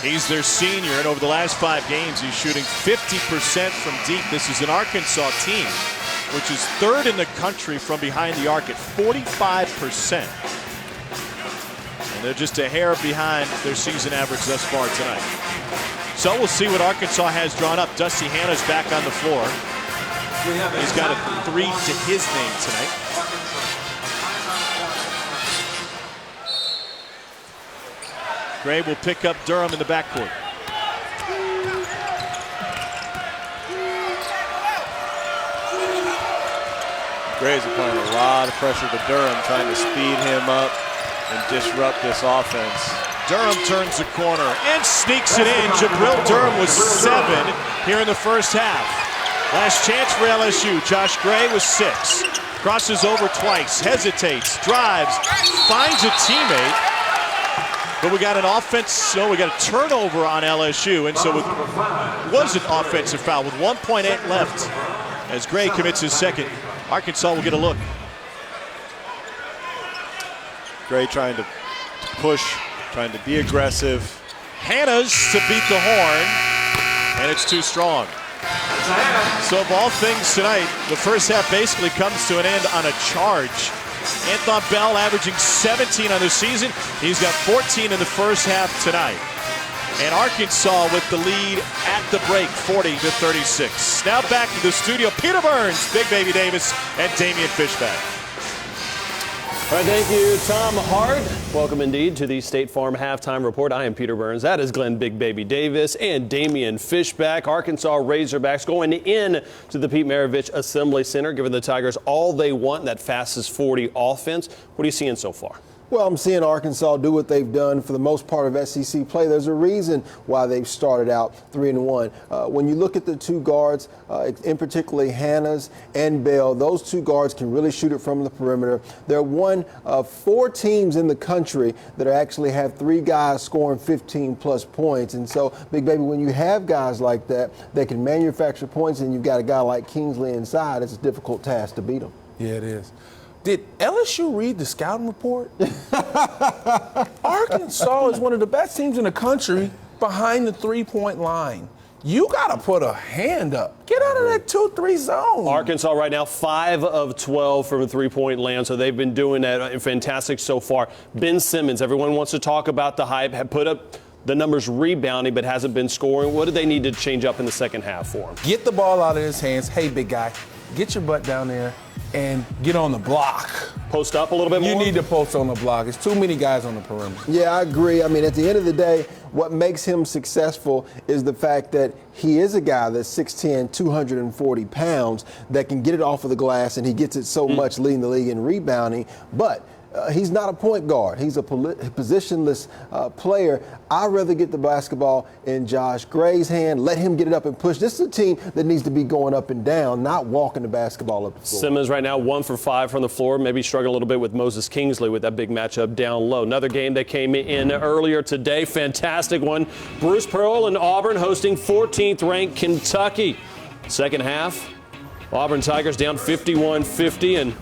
He's their senior, and over the last 5 games, he's shooting 50% from deep. This is an Arkansas team, which is 3rd in the country from behind the arc at 45%. And they're just a hair behind their season average thus far tonight. So we'll see what Arkansas has drawn up. Dusty Hannah's back on the floor. He's got a 3 to his name tonight. Gray will pick up Durham in the backcourt. Gray's applying a lot of pressure to Durham, trying to speed him up and disrupt this offense. Durham turns the corner and sneaks it in. Jabril Durham was 7 here in the first half. Last chance for LSU. Josh Gray was 6. Crosses over twice, hesitates, drives, finds a teammate. But we got an we got a turnover on LSU, and so it was an offensive foul with 1.8 left. As Gray commits his second, Arkansas will get a look. Gray trying to push, trying to be aggressive. Hannah's to beat the horn, and it's too strong. So of all things tonight, the first half basically comes to an end on a charge. Anthon Bell averaging 17 on the season. He's got 14 in the first half tonight. And Arkansas with the lead at the break, 40-36. Now back to the studio, Peter Burns, Big Baby Davis, and Damian Fishback. All right, thank you, Tom Hart. Welcome indeed to the State Farm Halftime Report. I am Peter Burns. That is Glenn Big Baby Davis and Damian Fishback. Arkansas Razorbacks going in to the Pete Maravich Assembly Center, giving the Tigers all they want in that fastest 40 offense. What are you seeing so far? Well, I'm seeing Arkansas do what they've done for the most part of SEC play. There's a reason why they've started out 3-1. When you look at the 2 guards, in particularly Hannah's and Bell, those 2 guards can really shoot it from the perimeter. They're one of 4 teams in the country that actually have 3 guys scoring 15-plus points. And so, Big Baby, when you have guys like that, they can manufacture points, and you've got a guy like Kingsley inside, it's a difficult task to beat them. Yeah, it is. Did LSU read the scouting report? Arkansas is one of the best teams in the country behind the 3-point line. You got to put a hand up. Get out of that 2-3 zone. Arkansas right now 5 of 12 from a 3-point land, so they've been doing that fantastic so far. Ben Simmons, everyone wants to talk about the hype, have put up the numbers rebounding but hasn't been scoring. What do they need to change up in the second half for him? Get the ball out of his hands. Hey, big guy, get your butt down there and get on the block. Post up a little bit more? You need to post on the block. It's too many guys on the perimeter. Yeah, I agree. I mean, at the end of the day, what makes him successful is the fact that he is a guy that's 6'10", 240 pounds that can get it off of the glass, and he gets it so much leading the league in rebounding. But he's not a point guard. He's a positionless player. I'd rather get the basketball in Josh Gray's hand, let him get it up and push. This is a team that needs to be going up and down, not walking the basketball up the floor. Simmons right now 1 for 5 from the floor, maybe struggling a little bit with Moses Kingsley with that big matchup down low. Another game that came in earlier today, fantastic one. Bruce Pearl and Auburn hosting 14th ranked Kentucky. Second half, Auburn Tigers down 51-50, and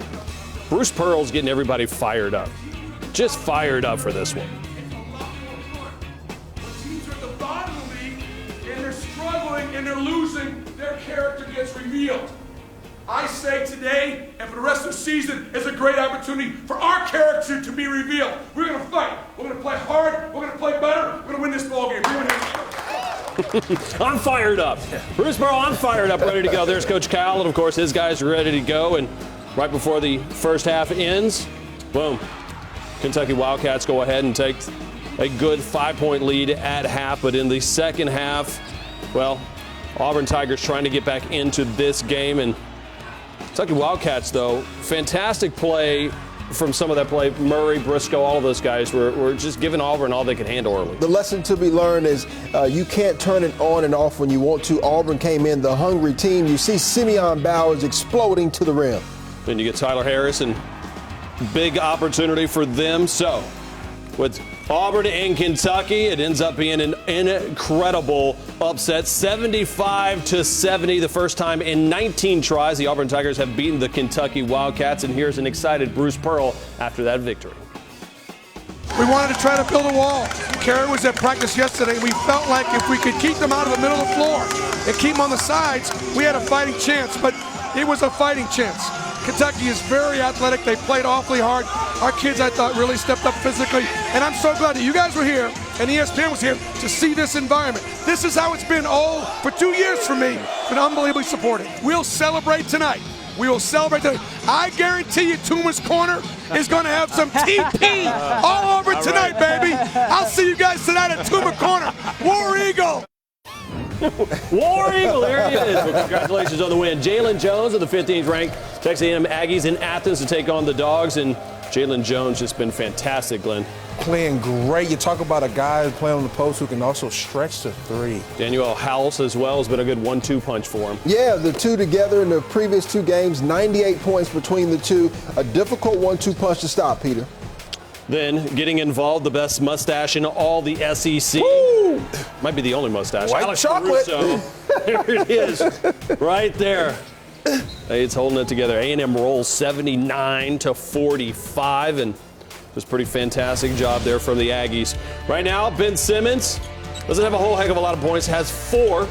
Bruce Pearl's getting everybody fired up. Just fired up for this one. Teams are at the bottom of the league, and they're struggling, and they're losing. Their character gets revealed. I say today, and for the rest of the season, is a great opportunity for our character to be revealed. We're going to fight. We're going to play hard. We're going to play better. We're going to win this ball game. I'm fired up. Bruce Pearl, I'm fired up, ready to go. There's Coach Kyle, and of course his guys are ready to go. And right before the first half ends, boom, Kentucky Wildcats go ahead and take a good 5-point lead at half. But in the second half, well, Auburn Tigers trying to get back into this game. And Kentucky Wildcats, though, fantastic play from some of that play. Murray, Briscoe, all of those guys were just giving Auburn all they could handle early. The lesson to be learned is you can't turn it on and off when you want to. Auburn came in the hungry team. You see Simeon Bowers exploding to the rim. Then you get Tyler Harris, and big opportunity for them. So with Auburn and Kentucky. It ends up being an incredible upset, 75-70, the first time in 19 tries the Auburn Tigers have beaten the Kentucky Wildcats. And here's an excited Bruce Pearl after that victory. We wanted to try to build a wall. Kerry was at practice yesterday. We felt like if we could keep them out of the middle of the floor and keep them on the sides, we had a fighting chance, but it was a fighting chance. Kentucky is very athletic. They played awfully hard. Our kids, I thought, really stepped up physically. And I'm so glad that you guys were here and ESPN was here to see this environment. This is how it's been for 2 years for me. It's been unbelievably supported. We'll celebrate tonight. We will celebrate tonight. I guarantee you Toomer's Corner is going to have some TP all over tonight, baby. I'll see you guys tonight at Toomer Corner. War Eagle. War Eagle, there he is. Well, congratulations on the win. Jalen Jones of the 15th ranked Texas A&M Aggies in Athens to take on the Dogs, and Jalen Jones just been fantastic, Glenn. Playing great. You talk about a guy playing on the post who can also stretch to three. Daniel House as well has been a good 1-2 punch for him. Yeah, the two together in the previous 2 games, 98 points between the two. A difficult 1-2 punch to stop, Peter. Then getting involved, the best mustache in all the SEC. Woo! Might be the only mustache. White Alex chocolate. Caruso. There it is, right there. It's holding it together. A&M rolls 79-45, and just pretty fantastic job there from the Aggies. Right now, Ben Simmons doesn't have a whole heck of a lot of points, has 4,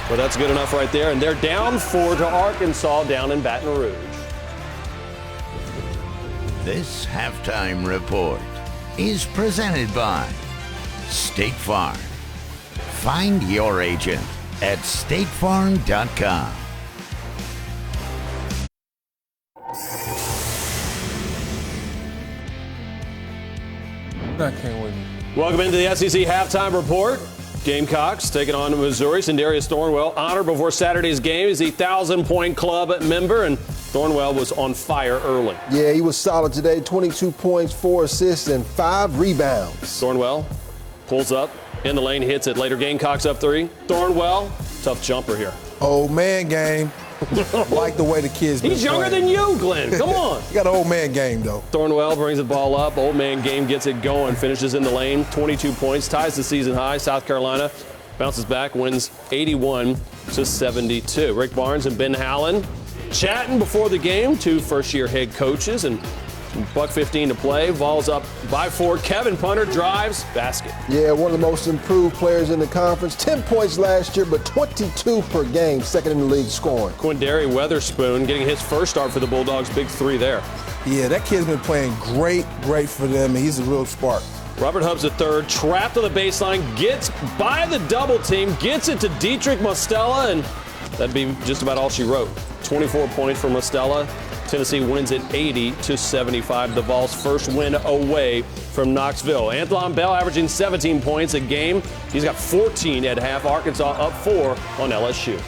but that's good enough right there. And they're down 4 to Arkansas down in Baton Rouge. This halftime report is presented by State Farm. Find your agent at statefarm.com. I can't wait. Welcome into the SEC halftime report. Gamecocks taking on Missouri. Sindarius Thornwell honored before Saturday's game as a 1,000-point club member, and Thornwell was on fire early. Yeah, he was solid today. 22 points, 4 assists, and 5 rebounds. Thornwell pulls up in the lane, hits it. Later, Gamecocks up 3. Thornwell, tough jumper here. Old man game. Like the way the kids been He's younger playing. than you, Glenn. Come on. You got an old man game, though. Thornwell brings the ball up. Old man game gets it going. Finishes in the lane. 22 points. Ties the season high. South Carolina bounces back. Wins 81-72. Rick Barnes and Ben Howland chatting before the game. 2 first-year head coaches. And $1:15 to play. Vols up by 4. Kevin Punter drives. Basket. Yeah, one of the most improved players in the conference. 10 points last year, but 22 per game. Second in the league scoring. Quindary Weatherspoon getting his first start for the Bulldogs. Big 3 there. Yeah, that kid's been playing great for them, and he's a real spark. Robert Hubbs III, trapped on the baseline, gets by the double team, gets it to Dietrich Mostella, and that'd be just about all she wrote. 24 points for Mostella. Tennessee wins it 80-75. The Vols' first win away from Knoxville. Anthlon Bell averaging 17 points a game. He's got 14 at half. Arkansas up 4 on LSU.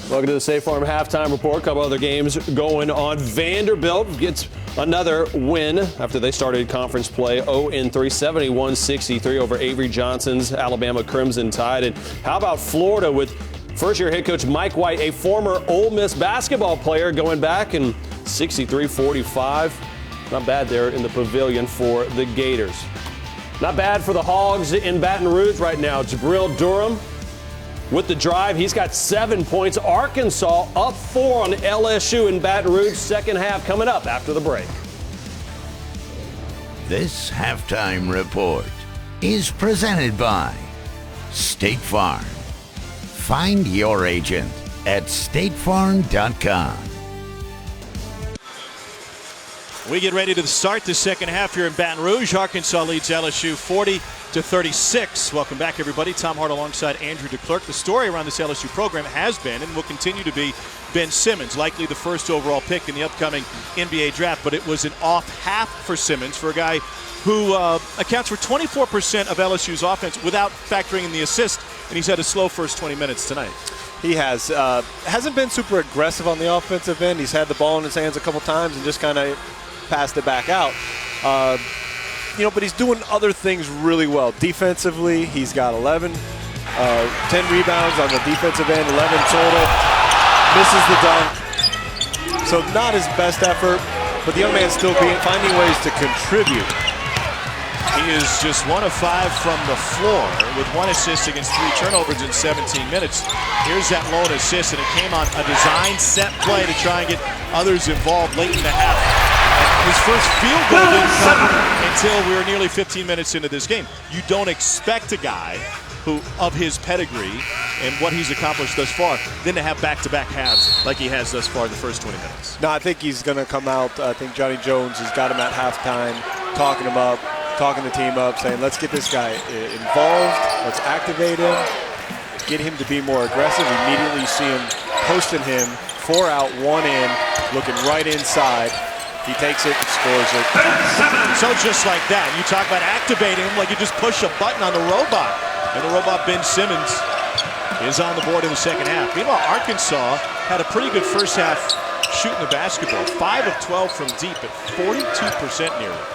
Welcome to the State Farm halftime report. A couple other games going on. Vanderbilt gets another win after they started conference play. 0-3, 71-63 over Avery Johnson's Alabama Crimson Tide. And how about Florida with first-year head coach Mike White, a former Ole Miss basketball player, going back in 63-45. Not bad there in the pavilion for the Gators. Not bad for the Hogs in Baton Rouge right now. Jabril Durham with the drive. He's got 7 points. Arkansas up 4 on LSU in Baton Rouge. Second half coming up after the break. This halftime report is presented by State Farm. Find your agent at statefarm.com. We get ready to start the second half here in Baton Rouge. Arkansas leads LSU 40-36. Welcome back, everybody. Tom Hart alongside Andrew DeClerc. The story around this LSU program has been and will continue to be Ben Simmons, likely the first overall pick in the upcoming NBA draft. But it was an off half for Simmons, for a guy who accounts for 24% of LSU's offense without factoring in the assist. And he's had a slow first 20 minutes tonight. He has. Hasn't been super aggressive on the offensive end. He's had the ball in his hands a couple times and just kind of passed it back out. But he's doing other things really well. Defensively, he's got 11, 10 rebounds on the defensive end, 11 total. Misses the dunk. So not his best effort, but the young man's still finding ways to contribute. He is just 1 of 5 from the floor with 1 assist against 3 turnovers in 17 minutes. Here's that lone assist, and it came on a design set play to try and get others involved late in the half. His first field goal didn't come until we were nearly 15 minutes into this game. You don't expect a guy who, of his pedigree and what he's accomplished thus far, then to have back-to-back halves like he has thus far in the first 20 minutes. No, I think he's going to come out. I think Johnny Jones has got him at halftime, talking him up, talking the team up, saying, let's get this guy involved, let's activate him, get him to be more aggressive. Immediately you see him posting him, 4 out, 1 in, looking right inside. He takes it and scores it. So just like that, you talk about activating him like you just push a button on the robot. And the robot Ben Simmons is on the board in the second half. Meanwhile, Arkansas had a pretty good first half shooting the basketball. 5 of 12 from deep at 42% nearly.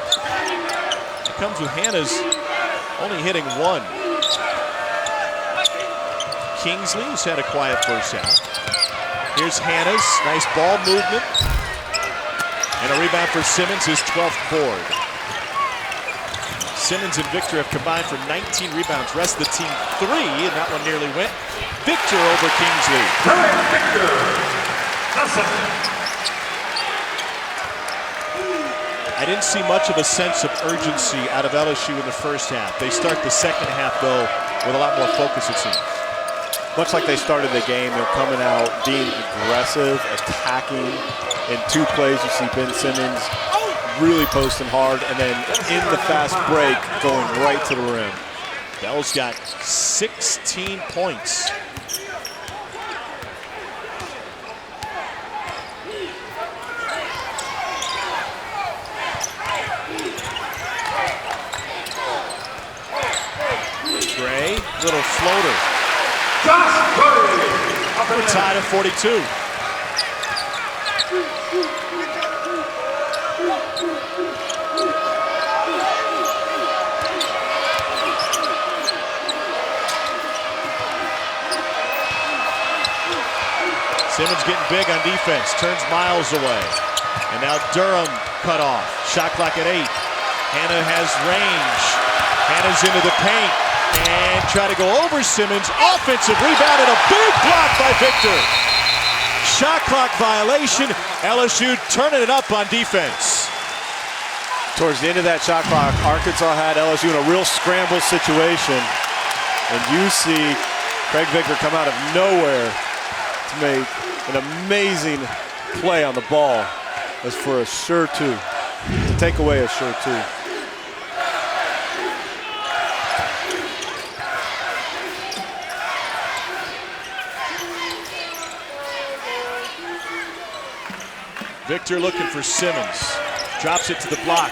It comes with Hannah's only hitting 1. Kingsley has had a quiet first half. Here's Hannah's nice ball movement. And a rebound for Simmons, his 12th board. Simmons and Victor have combined for 19 rebounds. Rest of the team 3, and that one nearly went. Victor over Kingsley. I didn't see much of a sense of urgency out of LSU in the first half. They start the second half, though, with a lot more focus, it seems. Much like they started the game, they're coming out, being aggressive, attacking. In 2 plays, you see Ben Simmons really posting hard, and then in the fast break, going right to the rim. Bell's got 16 points. Gray, little floater. We're tied at 42. Simmons getting big on defense, turns Miles away. And now Durham cut off. Shot clock at 8. Hannah has range. Hannah's into the paint and try to go over Simmons. Offensive rebound and a big block by Victor. Shot clock violation. LSU turning it up on defense. Towards the end of that shot clock, Arkansas had LSU in a real scramble situation. And you see Craig Victor come out of nowhere to make an amazing play on the ball. As for a sure two, to take away a sure two. Victor looking for Simmons. Drops it to the block.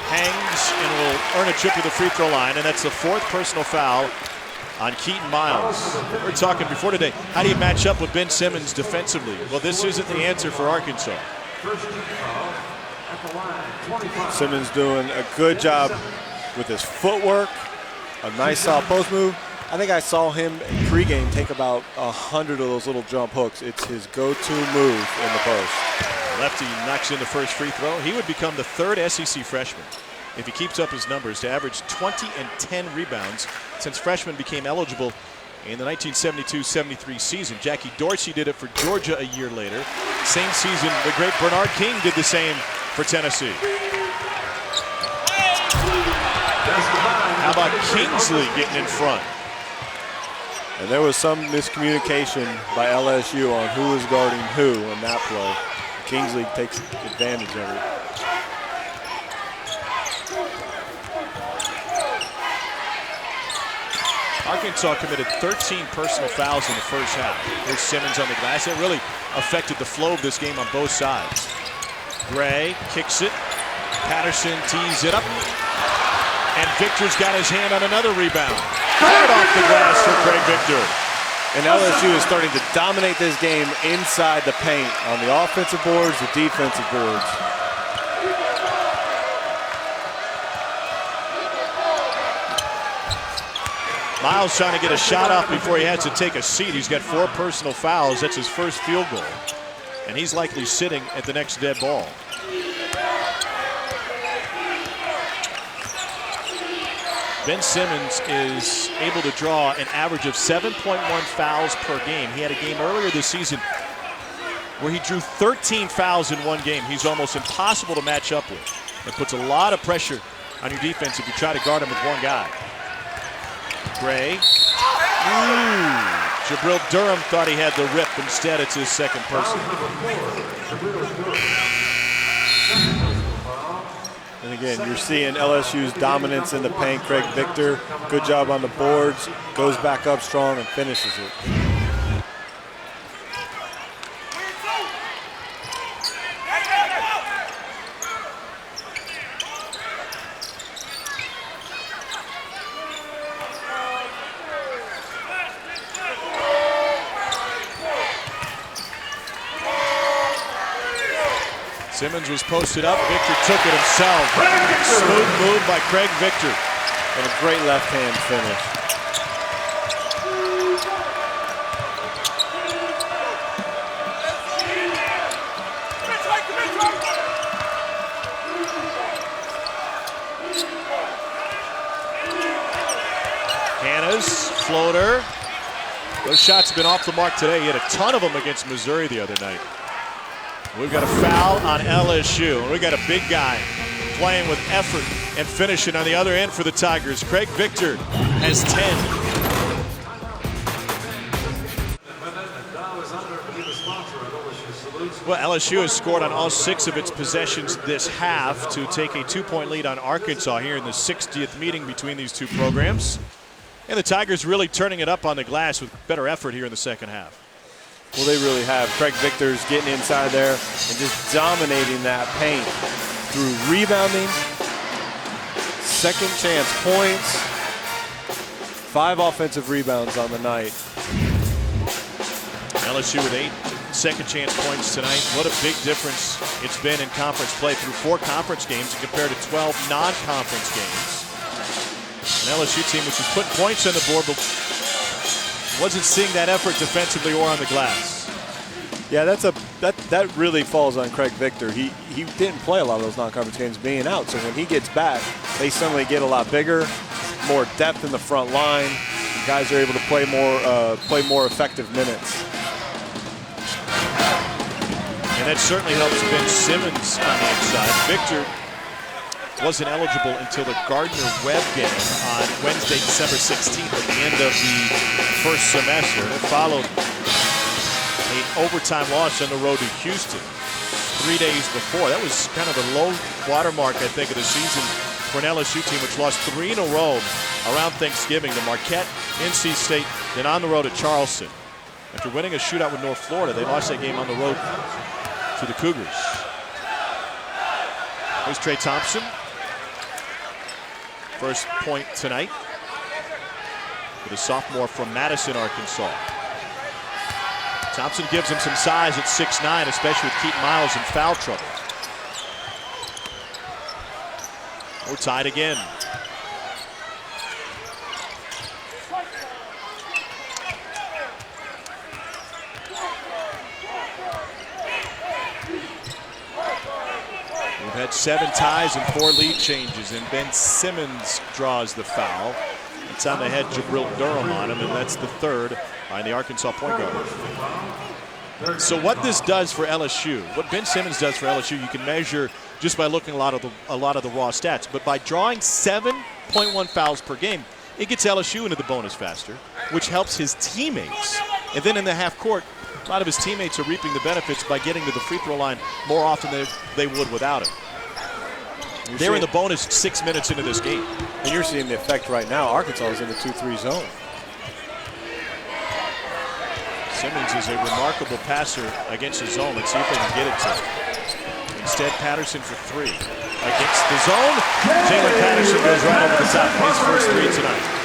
Hangs and will earn a trip to the free throw line, and that's the 4th personal foul on Keaton Miles. We were talking before today, how do you match up with Ben Simmons defensively? Well, this isn't the answer for Arkansas. Simmons doing a good job with his footwork, a nice soft post move. I think I saw him pregame take about 100 of those little jump hooks. It's his go-to move in the post. Lefty knocks in the first free throw. He would become the 3rd SEC freshman, if he keeps up his numbers, to average 20 and 10 rebounds since freshmen became eligible in the 1972-73 season. Jackie Dorsey did it for Georgia a year later. Same season, the great Bernard King did the same for Tennessee. How about Kingsley getting in front? And there was some miscommunication by LSU on who was guarding who in that play. Kingsley takes advantage of it. Arkansas committed 13 personal fouls in the first half. Here's Simmons on the glass. It really affected the flow of this game on both sides. Gray kicks it. Patterson tees it up. And Victor's got his hand on another rebound. Hard off the glass for Craig Victor. And LSU is starting to dominate this game inside the paint on the offensive boards, the defensive boards. Miles trying to get a shot off before he has to take a seat. He's got 4 personal fouls. That's his first field goal. And he's likely sitting at the next dead ball. Ben Simmons is able to draw an average of 7.1 fouls per game. He had a game earlier this season where he drew 13 fouls in one game. He's almost impossible to match up with. It puts a lot of pressure on your defense if you try to guard him with one guy. Gray. Jabril Durham thought he had the rip. Instead, it's his second person. And again, you're seeing LSU's dominance in the paint. Craig Victor, good job on the boards, goes back up strong and finishes it. Simmons was posted up. Victor took it himself. Smooth move by Craig Victor. And a great left-hand finish. Hannah's floater. Those shots have been off the mark today. He had a ton of them against Missouri the other night. We've got a foul on LSU. We've got a big guy playing with effort and finishing on the other end for the Tigers. Craig Victor has 10. Well, LSU has scored on all 6 of its possessions this half to take a 2-point lead on Arkansas here in the 60th meeting between these two programs. And the Tigers really turning it up on the glass with better effort here in the second half. Well, they really have. Craig Victor's getting inside there and just dominating that paint through rebounding, second chance points, 5 offensive rebounds on the night. LSU with 8 second chance points tonight. What a big difference it's been in conference play through 4 conference games compared to 12 non-conference games. An LSU team which was putting points on the board but wasn't seeing that effort defensively or on the glass. Yeah, that really falls on Craig Victor. He didn't play a lot of those non-conference games being out, so when he gets back, they suddenly get a lot bigger, more depth in the front line. Guys are able to play more effective minutes. And that certainly helps Ben Simmons on the inside. Victor wasn't eligible until the Gardner-Webb game on Wednesday, December 16th at the end of the first semester. It followed an overtime loss on the road to Houston 3 days before. That was kind of the low watermark, I think, of the season for an LSU team which lost 3 in a row around Thanksgiving to Marquette, NC State, then on the road at Charleston. After winning a shootout with North Florida, they lost that game on the road to the Cougars. Here's Trey Thompson. First point tonight for the sophomore from Madison, Arkansas. Thompson gives him some size at 6'9", especially with Keaton Miles in foul trouble. We're tied again. We've had 7 ties and 4 lead changes, and Ben Simmons draws the foul. It's on the head, Jabril Durham on him, and that's the 3rd by the Arkansas point guard. So what this does for LSU, what Ben Simmons does for LSU, you can measure just by looking at a lot of the raw stats. But by drawing 7.1 fouls per game, it gets LSU into the bonus faster, which helps his teammates. And then in the half court, a lot of his teammates are reaping the benefits by getting to the free throw line more often than they would without him. They're in the bonus 6 minutes into this game. And you're seeing the effect right now. Arkansas is in the 2-3 zone. Simmons is a remarkable passer against the zone. Let's see if they can get it to him. Instead, Patterson for 3. Against the zone, Jalen Patterson goes right over the top. His first 3 tonight.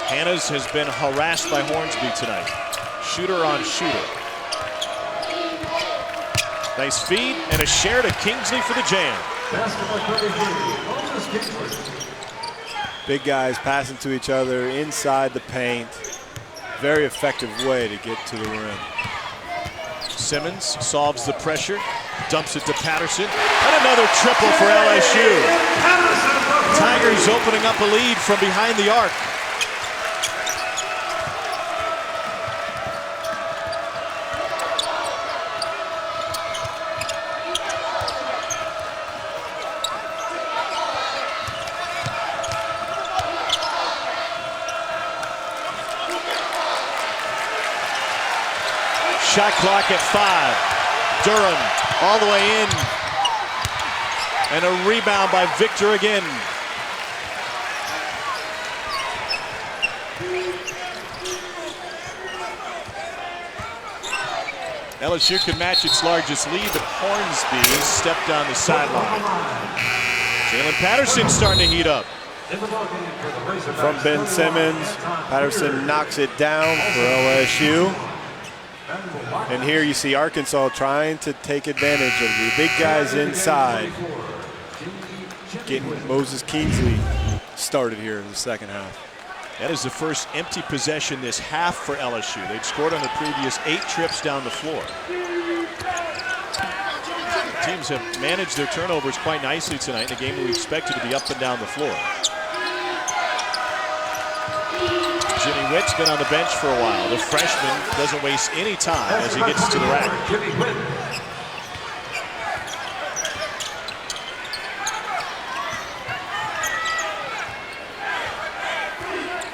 Hannah's has been harassed by Hornsby tonight. Shooter on shooter. Nice feed and a share to Kingsley for the jam. Big guys passing to each other inside the paint. very effective way to get to the rim. Simmons solves the pressure, dumps it to Patterson, and another triple for LSU. Tigers opening up a lead from behind the arc. Shot clock at 5. Durham all the way in. And a rebound by Victor again. LSU can match its largest lead, but Hornsby stepped on the sideline. Jalen Patterson starting to heat up. From Ben Simmons, Patterson knocks it down for LSU. And here you see Arkansas trying to take advantage of the big guys inside. Getting Moses Kingsley started here in the second half. That is the first empty possession this half for LSU. They'd scored on the previous 8 trips down the floor. Teams have managed their turnovers quite nicely tonight in a game that we expected to be up and down the floor. Jimmy Witt's been on the bench for a while. The freshman doesn't waste any time as he gets to the rack.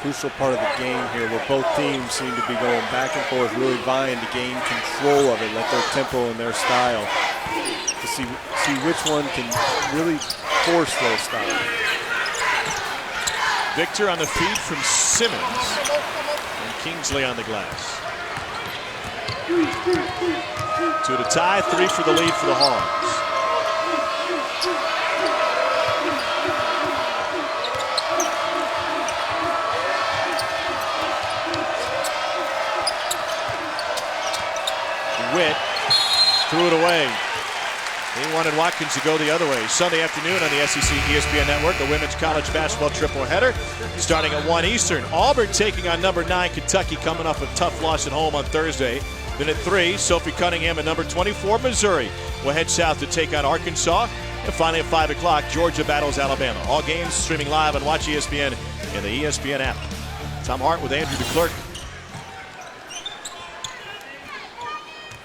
Crucial part of the game here where both teams seem to be going back and forth, really vying to gain control of it, let their tempo and their style, to see which one can really force their style. Victor on the feed from Simmons, and Kingsley on the glass. 2 to tie, 3 for the lead for the Hogs. Witt threw it away. He wanted Watkins to go the other way. Sunday afternoon on the SEC ESPN Network, a women's college basketball triple header starting at 1 Eastern. Auburn taking on number 9 Kentucky, coming off a tough loss at home on Thursday. Then at 3, Sophie Cunningham and number 24 Missouri will head south to take on Arkansas. And finally at 5 o'clock, Georgia battles Alabama. All games streaming live on Watch ESPN and the ESPN app. Tom Hart with Andrew DeClerc.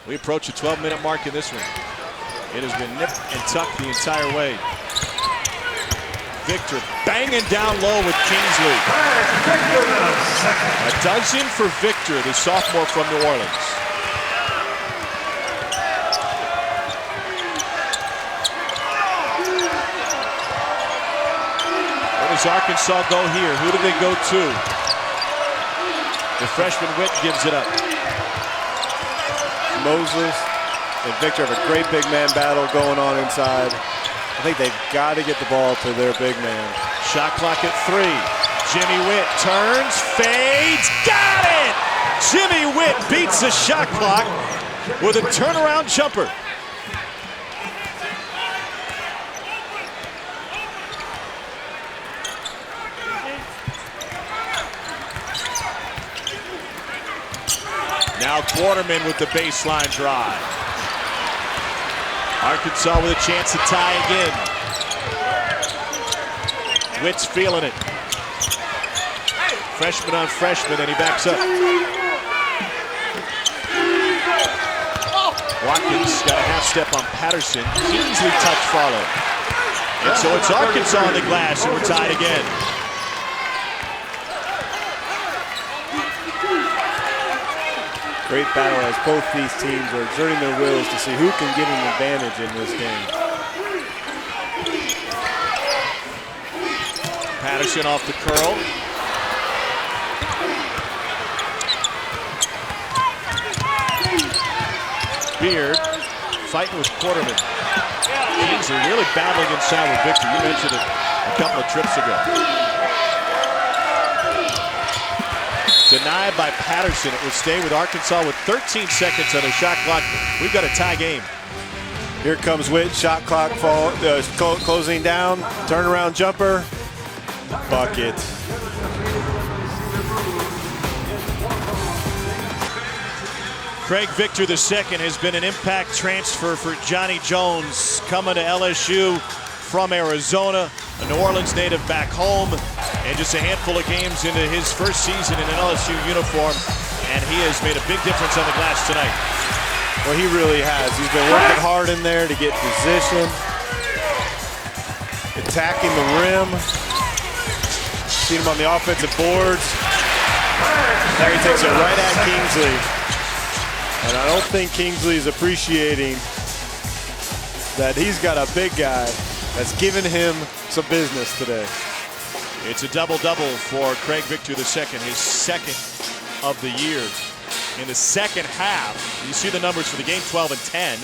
We approach the 12-minute mark in this one. It has been nipped and tucked the entire way. Victor banging down low with Kingsley. A dozen for Victor, the sophomore from New Orleans. Where does Arkansas go here? Who do they go to? The freshman Witt gives it up. Moses and Victor have a great big man battle going on inside. I think they've got to get the ball to their big man. Shot clock at 3. Jimmy Witt turns, fades, got it! Jimmy Witt beats the shot clock with a turnaround jumper. Now Quarterman with the baseline drive. Arkansas with a chance to tie again. Witt's feeling it. Freshman on freshman, and he backs up. Watkins got a half step on Patterson. Kingsley touch follow. And so it's Arkansas on the glass, and we're tied again. Great battle as both these teams are exerting their wills to see who can get an advantage in this game. Patterson off the curl. Beard fighting with Quarterman. Kingsley really battling inside with Victor. You mentioned it a couple of trips ago. Denied by Patterson. It will stay with Arkansas with 13 seconds on the shot clock. We've got a tie game. Here comes Witt. Shot clock closing down. Turnaround jumper. Bucket. Craig Victor II has been an impact transfer for Johnny Jones, coming to LSU from Arizona, a New Orleans native back home, and just a handful of games into his first season in an LSU uniform, and he has made a big difference on the glass tonight. Well, he really has. He's been working hard in there to get position, attacking the rim. Seen him on the offensive boards. There he takes it right at Kingsley. And I don't think Kingsley is appreciating that he's got a big guy that's giving him some business today. It's a double-double for Craig Victor II, his second of the year. In the second half, you see the numbers for the game, 12 and 10.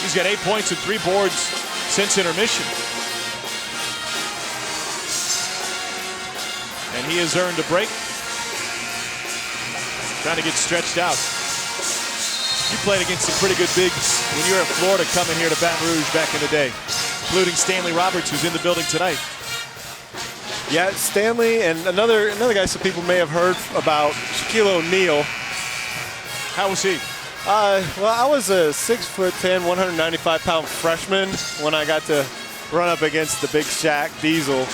He's got 8 points and 3 boards since intermission. And he has earned a break. Trying to get stretched out. You played against some pretty good bigs when you were at Florida coming here to Baton Rouge back in the day, including Stanley Roberts, who's in the building tonight. Yeah, Stanley and another guy some people may have heard about, Shaquille O'Neal. How was he? Well, I was a 6'10", 195-pound freshman when I got to run up against the big Shaq Diesel,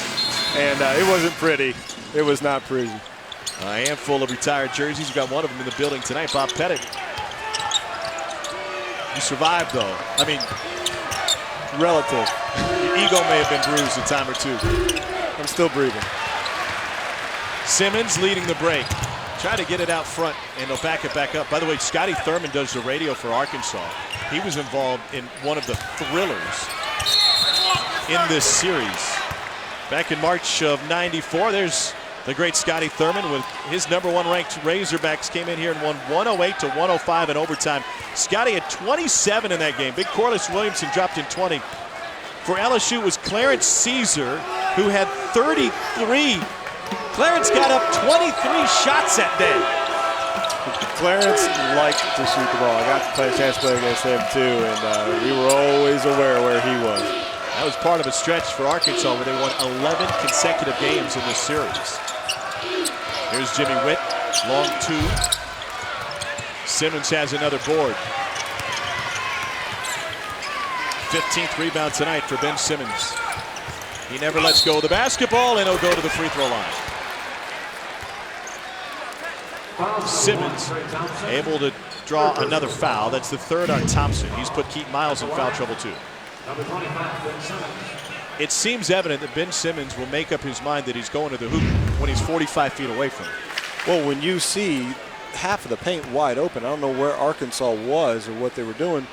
and it wasn't pretty. It was not pretty. A handful of retired jerseys. You got one of them in the building tonight, Bob Pettit. You survived, though. I mean, relative. Your ego may have been bruised a time or two. I'm still breathing. Simmons leading the break. Try to get it out front, and they'll back it back up. By the way, Scotty Thurman does the radio for Arkansas. He was involved in one of the thrillers in this series. Back in March of '94, there's the great Scotty Thurman with his #1 ranked Razorbacks came in here and won 108-105 in overtime. Scotty had 27 in that game. Big Corliss Williamson dropped in 20. For LSU, it was Clarence Caesar who had 33. Clarence got up 23 shots that day. Clarence liked to shoot the ball. I got to play a chance to play against him too, and we were always aware where he was. That was part of a stretch for Arkansas where they won 11 consecutive games in this series. Here's Jimmy Witt, long two. Simmons has another board. 15th rebound tonight for Ben Simmons. He never lets go of the basketball, and he'll go to the free throw line. Simmons able to draw another foul. That's the third on Thompson. He's put Keaton Miles in foul trouble too. It seems evident that Ben Simmons will make up his mind that he's going to the hoop when he's 45 feet away from it. Well, when you see half of the paint wide open, I don't know where Arkansas was or what they were doing,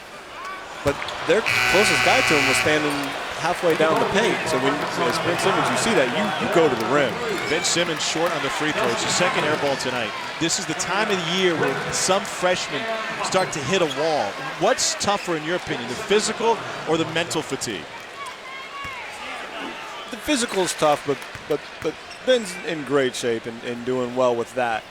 but their closest guy to him was standing halfway down the paint. So when, as Ben Simmons, you see that, you go to the rim. Ben Simmons short on the free throws. His second air ball tonight. This is the time of the year where some freshmen start to hit a wall. What's tougher in your opinion, the physical or the mental fatigue? The physical is tough, but Ben's in great shape and doing well with that.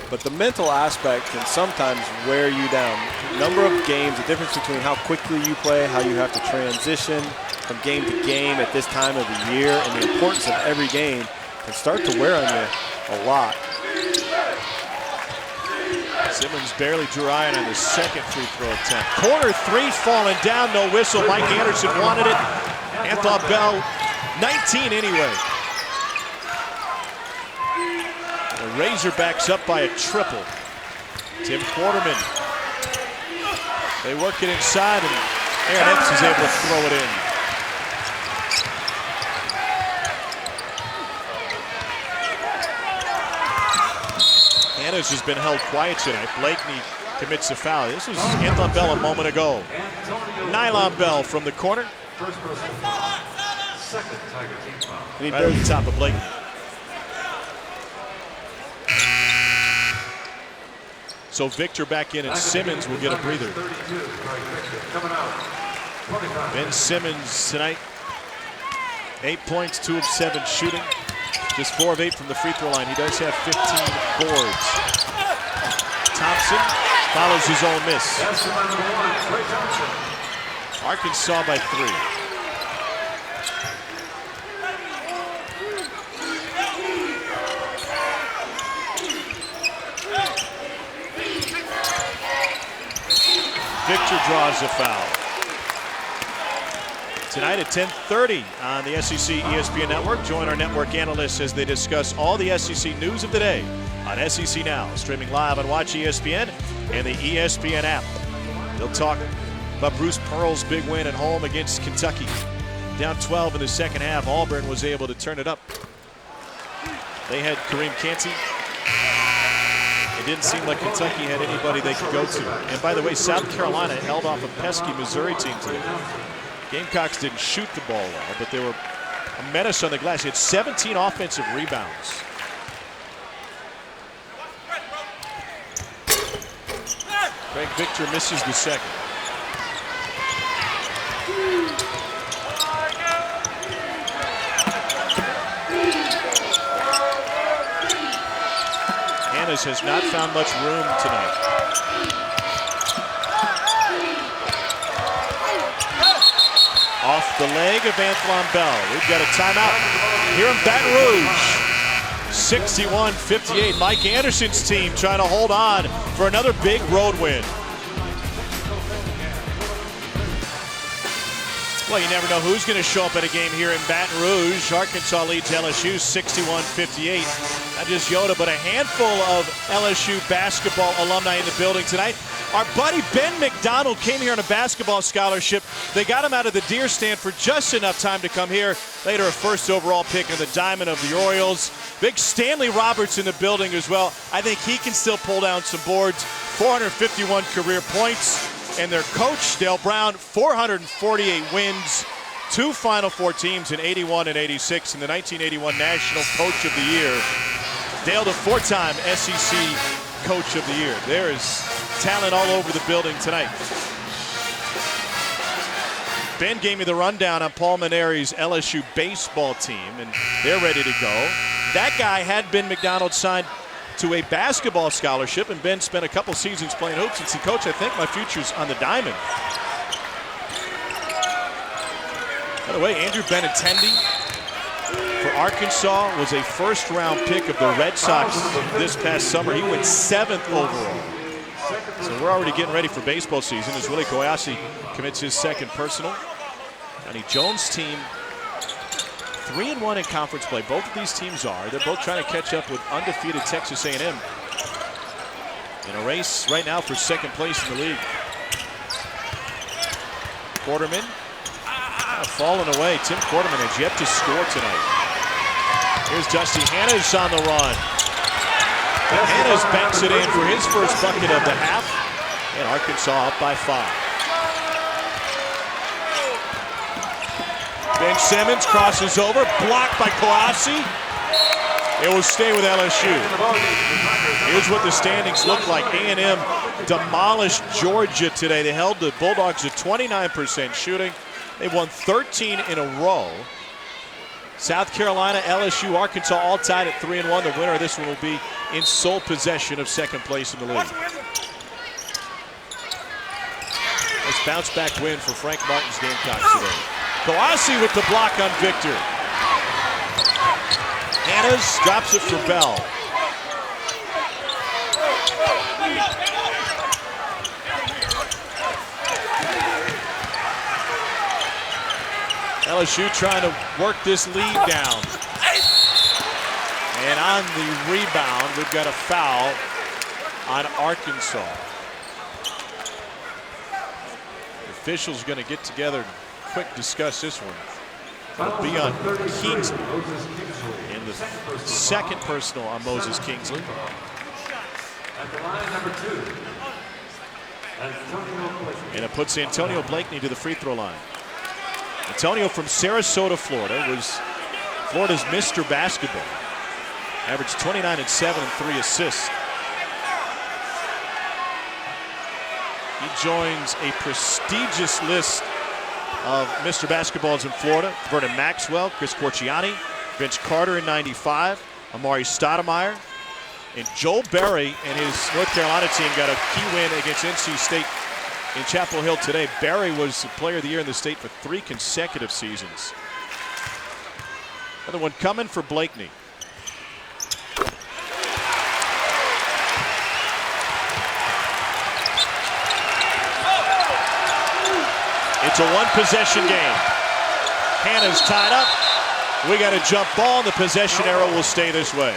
But the mental aspect can sometimes wear you down. Number of games, the difference between how quickly you play, how you have to transition from game to game at this time of the year, and the importance of every game can start to wear on you a lot. Simmons barely drew iron on the second free throw attempt. Corner three falling down, no whistle. Mike Anderson wanted it. Anthony Bell, 19 anyway. The Razorbacks up by a triple. Tim Quarterman. They work it inside, and Aaron Epps is able to throw it in. Hannah's has been held quiet tonight. Blakeney commits a foul. This was Anthony Bell a moment ago. Nylon Bell from the corner. First person foul. Second Tiger team foul. Right over the top of Blakeney. So Victor back in, and Simmons will get a breather. Ben Simmons tonight, 8 points, 2 of 7 shooting. Just 4 of 8 from the free throw line. He does have 15 boards. Thompson follows his own miss. Arkansas by 3. Victor draws a foul. Tonight at 10:30 on the SEC ESPN Network. Join our network analysts as they discuss all the SEC news of the day on SEC Now, streaming live on Watch ESPN and the ESPN app. They'll talk about Bruce Pearl's big win at home against Kentucky. Down 12 in the second half, Auburn was able to turn it up. They had Kareem Canty. It didn't seem like Kentucky had anybody they could go to. And by the way, South Carolina held off a pesky Missouri team today. Gamecocks didn't shoot the ball well, but they were a menace on the glass. He had 17 offensive rebounds. Craig Victor misses the second. Hannes has not found much room tonight. Off the leg of Antoine Bell. We've got a timeout here in Baton Rouge. 61-58. Mike Anderson's team trying to hold on for another big road win. Well, you never know who's going to show up at a game here in Baton Rouge. Arkansas leads LSU 61-58. Not just Yoda, but a handful of LSU basketball alumni in the building tonight. Our buddy Ben McDonald came here on a basketball scholarship. They got him out of the deer stand for just enough time to come here. Later, a first overall pick in the diamond of the Orioles. Big Stanley Roberts in the building as well. I think he can still pull down some boards. 451 career points. And their coach, Dale Brown, 448 wins. 2 Final Four teams in 81 and 86 in the 1981 National Coach of the Year. Dale, the 4-time SEC Coach of the Year. There is talent all over the building tonight. Ben gave me the rundown on Paul Maneri's LSU baseball team, and they're ready to go. That guy had Ben McDonald signed to a basketball scholarship, and Ben spent a couple seasons playing hoops and said, Coach, I think my future's on the diamond. By the way, Andrew Benintendi for Arkansas was a first-round pick of the Red Sox this past summer. He went 7th overall. So we're already getting ready for baseball season as Willie Koyashi commits his second personal. Johnny Jones' team 3-1 in conference play. Both of these teams are. They're both trying to catch up with undefeated Texas A&M in a race right now for second place in the league. Quarterman falling away. Tim Quarterman has yet to score tonight. Here's Dusty Hannes on the run. And Hannes banks it in for his first bucket of the half. And Arkansas up by 5. Ben Simmons crosses over, blocked by Koasi. It will stay with LSU. Here's what the standings look like. A&M demolished Georgia today. They held the Bulldogs to 29% shooting. They've won 13 in a row. South Carolina, LSU, Arkansas all tied at 3-1. The winner of this one will be in sole possession of second place in the league. Nice bounce back win for Frank Martin's Gamecocks today. Koasi with the block on Victor. Hannes drops it for Bell. LSU trying to work this lead down. And on the rebound, we've got a foul on Arkansas. The officials are going to get together and quick discuss this one. It'll be on Kingsley. And the second personal on Moses Kingsley. At the line, number 2. And it puts Antonio Blakeney to the free throw line. Antonio from Sarasota, Florida, was Florida's Mr. Basketball. Averaged 29 and 7 and 3 assists. He joins a prestigious list of Mr. Basketballs in Florida. Vernon Maxwell, Chris Corciani, Vince Carter in '95, Amari Stoudemire, and Joel Berry and his North Carolina team got a key win against NC State in Chapel Hill today. Berry was Player of the Year in the state for 3 consecutive seasons. Another one coming for Blakeney. It's a one-possession game. Hannah's tied up. We got a jump ball, and the possession arrow will stay this way.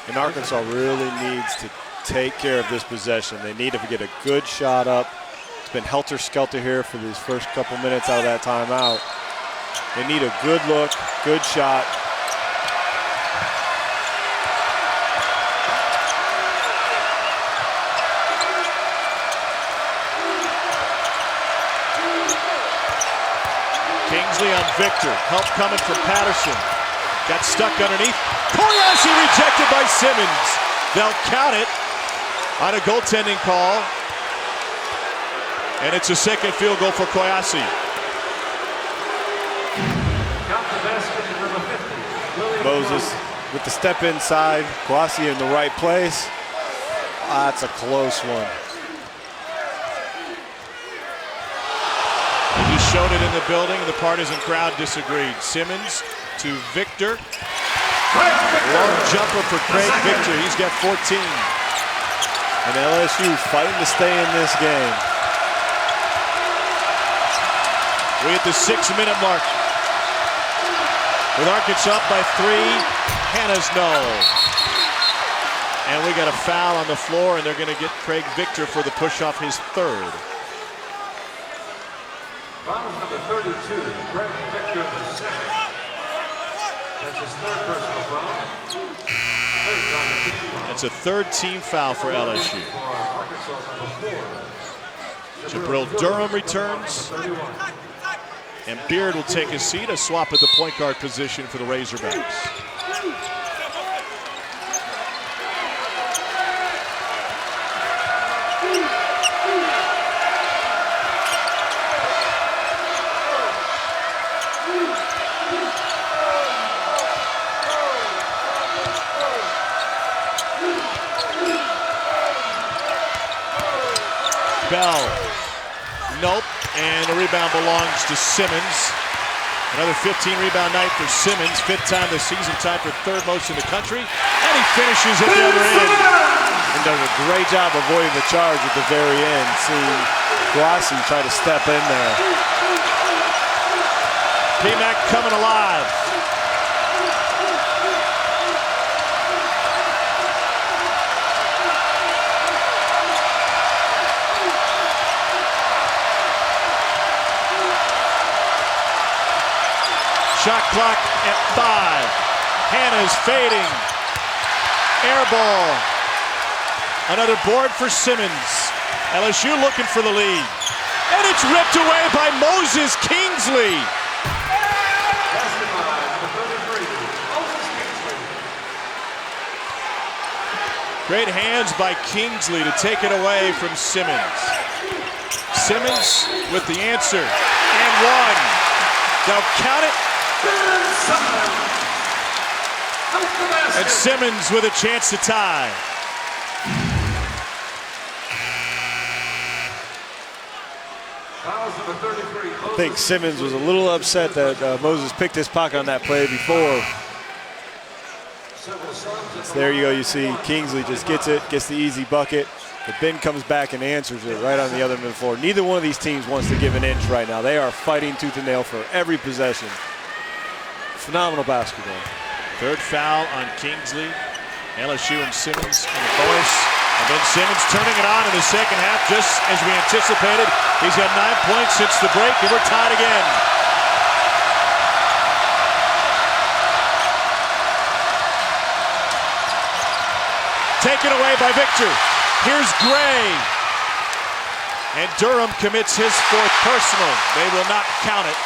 And Arkansas really needs to take care of this possession. They need to get a good shot up. It's been helter-skelter here for these first couple minutes out of that timeout. They need a good look, good shot. Kingsley on Victor. Help coming from Patterson. Got stuck underneath. Koyashi rejected by Simmons. They'll count it on a goaltending call. And it's a second field goal for Koyashi. Count the basket to number 50. Moses with the step inside. Koyashi in the right place. That's a close one. He just showed it in the building, and the partisan crowd disagreed. Simmons to Victor. Long jumper for Craig Victor. He's got 14. And LSU fighting to stay in this game. We at the 6-minute mark. With Arkansas up by 3, Hannah's no. And we got a foul on the floor, and they're going to get Craig Victor for the push off his third. Foul number 32, Craig Victor the second. That's his third personal foul. That's a third team foul for LSU. Jabril Durham returns. And Beard will take a seat, a swap at the point guard position for the Razorbacks. Bell. Nope. And the rebound belongs to Simmons. Another 15-rebound night for Simmons. 5th time this season, tied for 3rd most in the country. And he finishes at the other end. And does a great job avoiding the charge at the very end. Seeing Koyashi try to step in there. P-Mac coming alive. Shot clock at 5. Hannah's fading. Air ball. Another board for Simmons. LSU looking for the lead. And it's ripped away by Moses Kingsley. Great hands by Kingsley to take it away from Simmons. Simmons with the answer. And one. They'll count it. And Simmons with a chance to tie. I think Simmons was a little upset that Moses picked his pocket on that play before. So there you go, you see Kingsley just gets it, gets the easy bucket. But Ben comes back and answers it right on the other end of the floor. Neither one of these teams wants to give an inch right now. They are fighting tooth and nail for every possession. Phenomenal basketball. Third foul on Kingsley. LSU and Simmons in the bonus. And then Simmons turning it on in the second half, just as we anticipated. He's got 9 points since the break, and we're tied again. Taken away by Victor. Here's Gray. And Durham commits his 4th personal. They will not count it.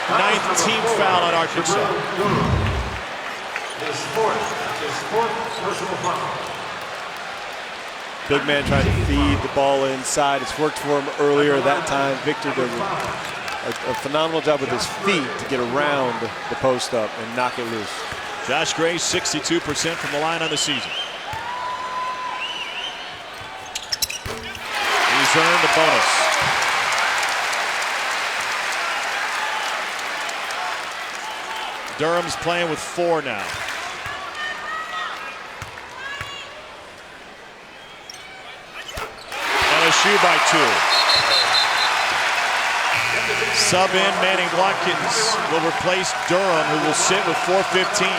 9th team foul on Arkansas. His fourth personal foul. Big man trying to feed the ball inside. It's worked for him earlier that time. Victor does a phenomenal job with his feet to get around the post up and knock it loose. Josh Gray, 62% from the line on the season. He's earned a bonus. Durham's playing with 4 now. LSU by 2. Sub in Manning Watkins will replace Durham, who will sit with 4:15.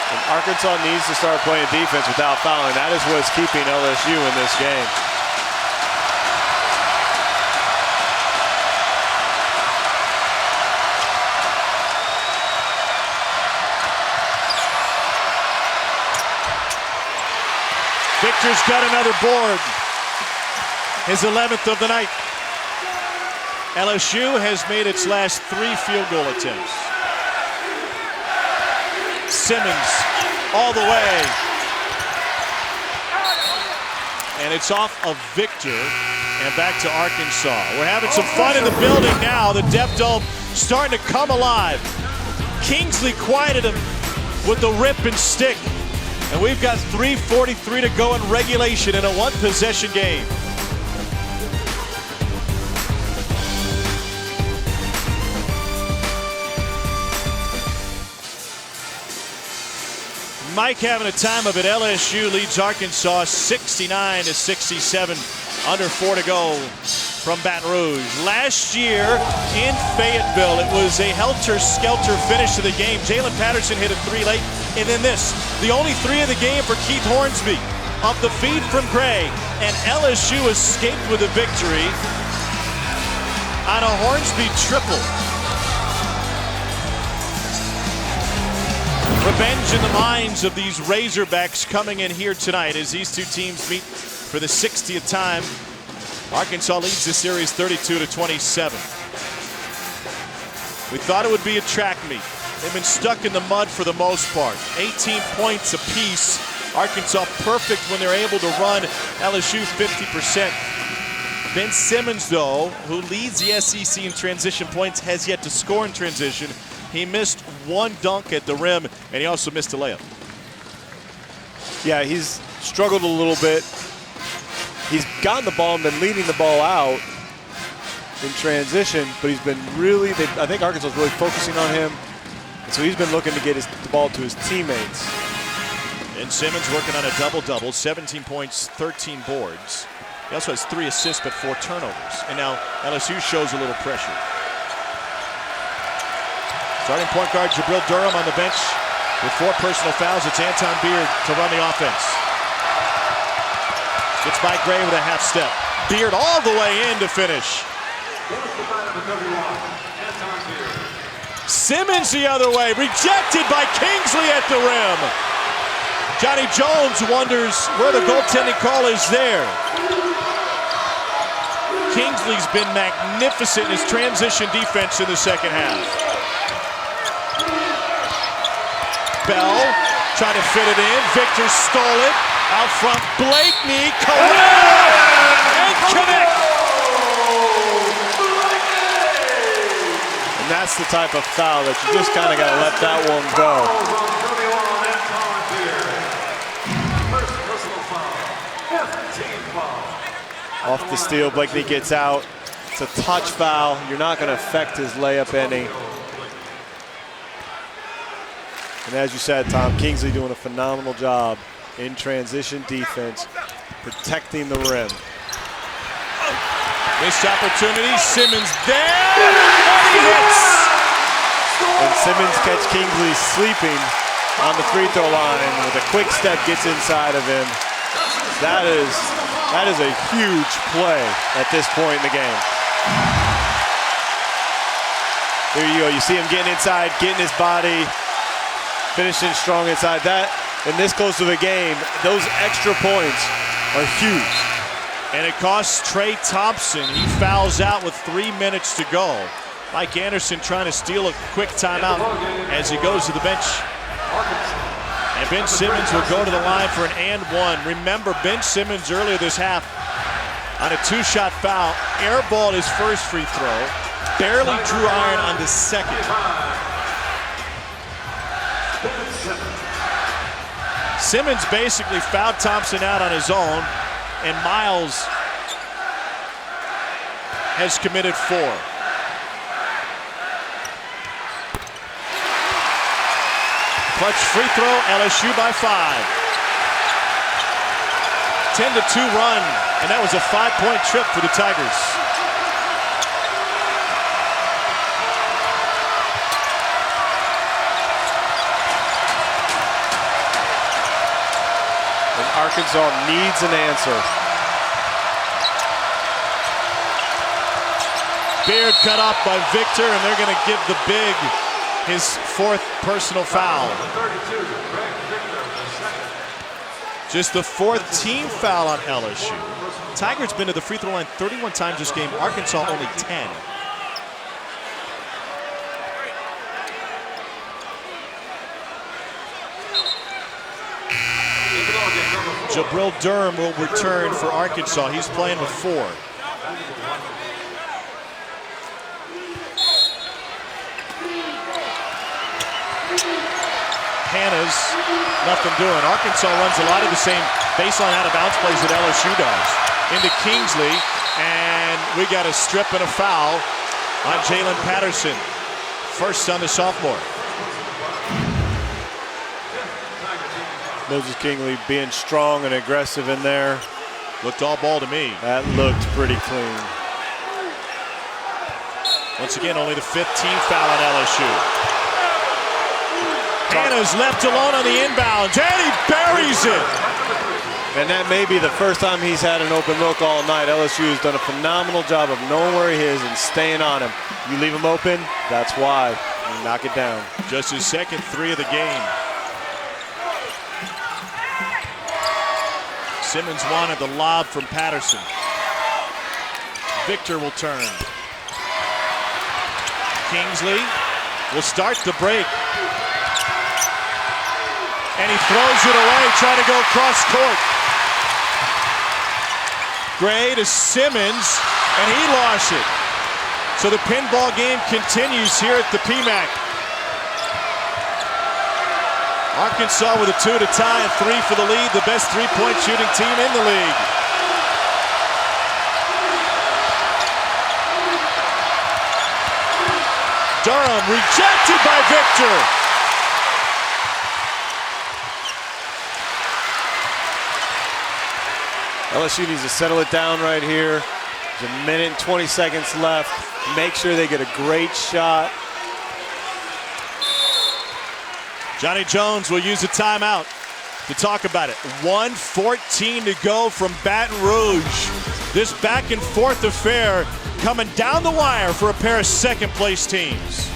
And Arkansas needs to start playing defense without fouling. That is what's keeping LSU in this game. Victor's got another board. His 11th of the night. LSU has made its last 3 field goal attempts. Simmons all the way. And it's off of Victor and back to Arkansas. We're having some fun in the building now. The Deaf Dome starting to come alive. Kingsley quieted him with the rip and stick. And we've got 3:43 to go in regulation in a 1-possession game. Mike having a time of it. LSU leads Arkansas 69-67. Under 4 to go from Baton Rouge. Last year in Fayetteville, it was a helter-skelter finish to the game. Jalen Patterson hit a 3 late, and then this. The only 3 of the game for Keith Hornsby. Off the feed from Gray, and LSU escaped with a victory on a Hornsby triple. Revenge in the minds of these Razorbacks coming in here tonight as these two teams meet for the 60th time. Arkansas leads the series 32-27. We thought it would be a track meet. They've been stuck in the mud for the most part. 18 points apiece. Arkansas perfect when they're able to run. LSU 50%. Ben Simmons, though, who leads the SEC in transition points, has yet to score in transition. He missed 1 dunk at the rim, and he also missed a layup. Yeah, he's struggled a little bit. He's gotten the ball and been leading the ball out in transition, but he's been really, I think Arkansas is really focusing on him. And so he's been looking to get the ball to his teammates. And Simmons working on a double-double, 17 points, 13 boards. He also has 3 assists, but 4 turnovers. And now LSU shows a little pressure. Starting point guard Jabril Durham on the bench with 4 personal fouls. It's Anton Beard to run the offense. Gets by Gray with a half step. Beard all the way in to finish. Simmons the other way, rejected by Kingsley at the rim. Johnny Jones wonders where the goaltending call is there. Kingsley's been magnificent in his transition defense in the second half. Bell trying to fit it in. Victor stole it. Out front, Blakeney, correct, and connect. And that's the type of foul that you just kind of got to let that one go. Off the steal, Blakeney gets out. It's a touch foul. You're not going to affect his layup any. And as you said, Tom, Kingsley doing a phenomenal job in transition defense, protecting the rim. Missed opportunity, Simmons there, and he hits! And Simmons catch Kingsley sleeping on the free throw line with a quick step, gets inside of him. That is a huge play at this point in the game. There you go, you see him getting inside, getting his body, finishing strong inside. That, in this close of a game, those extra points are huge. And it costs Trey Thompson. He fouls out with 3 minutes to go. Mike Anderson trying to steal a quick timeout as he goes to the bench. And Ben Simmons will go to the line for an and 1. Remember, Ben Simmons earlier this half on a 2-shot foul, airballed his first free throw, barely drew iron on the second. Simmons basically fouled Thompson out on his own, and Miles has committed 4. Clutch free throw, LSU by 5. 10-2 run, and that was a 5-point trip for the Tigers. And Arkansas needs an answer. Beard cut off by Victor, and they're going to give the big his 4th personal foul. Just the 4th team foul on LSU. Tigers been to the free throw line 31 times this game. Arkansas only 10. Jabril Durham will return for Arkansas. He's playing with 4. Hannah's nothing doing. Arkansas runs a lot of the same baseline out-of-bounds plays that LSU does. Into Kingsley, and we got a strip and a foul on Jalen Patterson. First on the sophomore. Moses Kingsley being strong and aggressive in there. Looked all ball to me. That looked pretty clean. Once again, only the 5th team foul on LSU. Hannah's left alone on the inbound, and he buries it. And that may be the first time he's had an open look all night. LSU has done a phenomenal job of knowing where he is and staying on him. You leave him open, that's why. You knock it down. Just his 2nd 3 of the game. Simmons wanted the lob from Patterson. Victor will turn. Kingsley will start the break. And he throws it away, trying to go cross court. Gray to Simmons, and he lost it. So the pinball game continues here at the PMAC. Arkansas with a 2 to tie, and 3 for the lead, the best 3-point shooting team in the league. Durham rejected by Victor. LSU needs to settle it down right here. There's 1 minute and 20 seconds left. Make sure they get a great shot. Johnny Jones will use a timeout to talk about it. 1:14 to go from Baton Rouge. This back and forth affair coming down the wire for a pair of 2nd-place teams.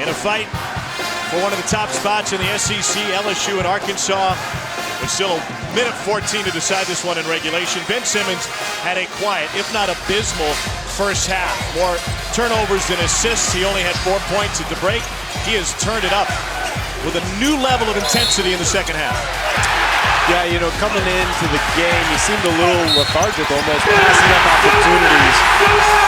In a fight for one of the top spots in the SEC, LSU and Arkansas. There's still 1:14 to decide this one in regulation. Ben Simmons had a quiet, if not abysmal, first half. More turnovers than assists. He only had 4 points at the break. He has turned it up with a new level of intensity in the 2nd half. Yeah, you know, coming into the game, he seemed a little lethargic, almost passing up opportunities.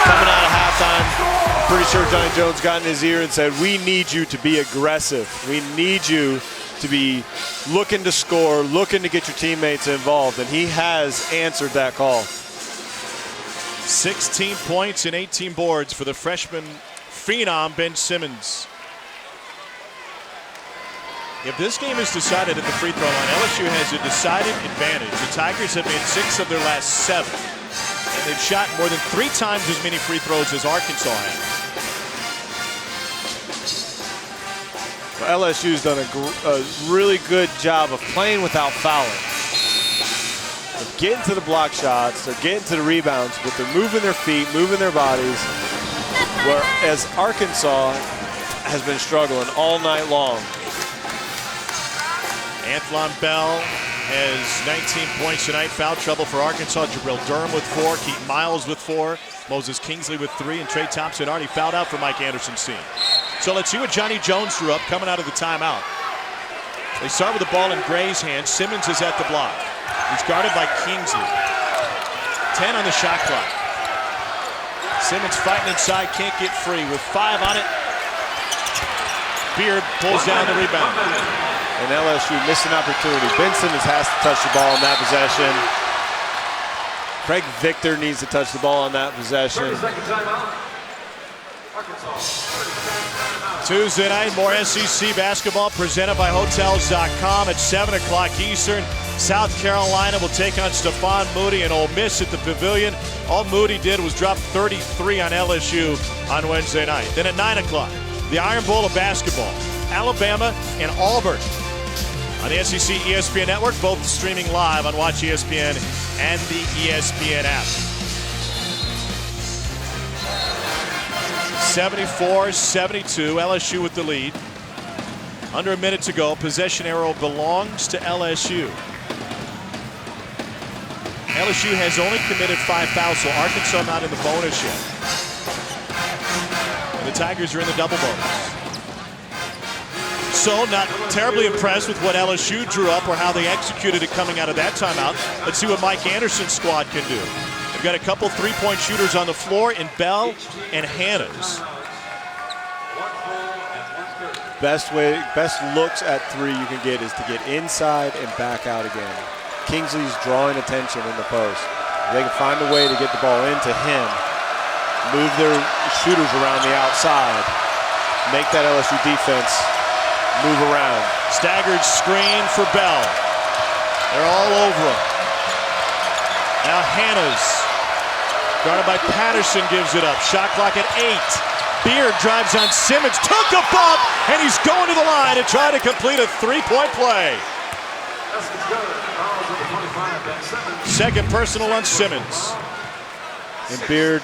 Coming out of halftime, I'm pretty sure Johnny Jones got in his ear and said, we need you to be aggressive. We need you to be looking to score, looking to get your teammates involved, and he has answered that call. 16 points and 18 boards for the freshman phenom, Ben Simmons. If this game is decided at the free throw line, LSU has a decided advantage. The Tigers have made 6 of their last 7, and they've shot more than 3 times as many free throws as Arkansas has. Well, LSU's done a really good job of playing without fouling. They're getting to the block shots, they're getting to the rebounds, but they're moving their feet, moving their bodies, whereas Arkansas has been struggling all night long. Anthlon Bell has 19 points tonight. Foul trouble for Arkansas. Jabril Durham with 4. Keaton Miles with 4. Moses Kingsley with 3. And Trey Thompson already fouled out for Mike Anderson's team. So let's see what Johnny Jones drew up coming out of the timeout. They start with the ball in Gray's hands. Simmons is at the block. He's guarded by Kingsley. 10 on the shot clock. Simmons fighting inside, can't get free. With 5 on it, Beard pulls down the rebound. And LSU missed an opportunity. Ben Simmons has to touch the ball on that possession. Craig Victor needs to touch the ball on that possession. Tuesday night, more SEC basketball presented by Hotels.com at 7 o'clock Eastern. South Carolina will take on Stephon Moody and Ole Miss at the Pavilion. All Moody did was drop 33 on LSU on Wednesday night. Then at 9 o'clock, the Iron Bowl of basketball, Alabama and Auburn. On the SEC ESPN Network, both streaming live on Watch ESPN and the ESPN app. 74-72, LSU with the lead. Under a minute to go, possession arrow belongs to LSU. LSU has only committed 5 fouls, so Arkansas not in the bonus yet. And the Tigers are in the double bonus. So not terribly impressed with what LSU drew up or how they executed it coming out of that timeout. Let's see what Mike Anderson's squad can do. They've got a couple three-point shooters on the floor in Bell and Hannas. Best looks at three you can get is to get inside and back out again. Kingsley's drawing attention in the post. If they can find a way to get the ball into him, move their shooters around the outside, make that LSU defense move around. Staggered screen for Bell. They're all over him. Now Hannas, guarded by Patterson, gives it up. Shot clock at 8. Beard drives on Simmons, took a bump, and he's going to the line to try to complete a three-point play. Second personal on Simmons. And Beard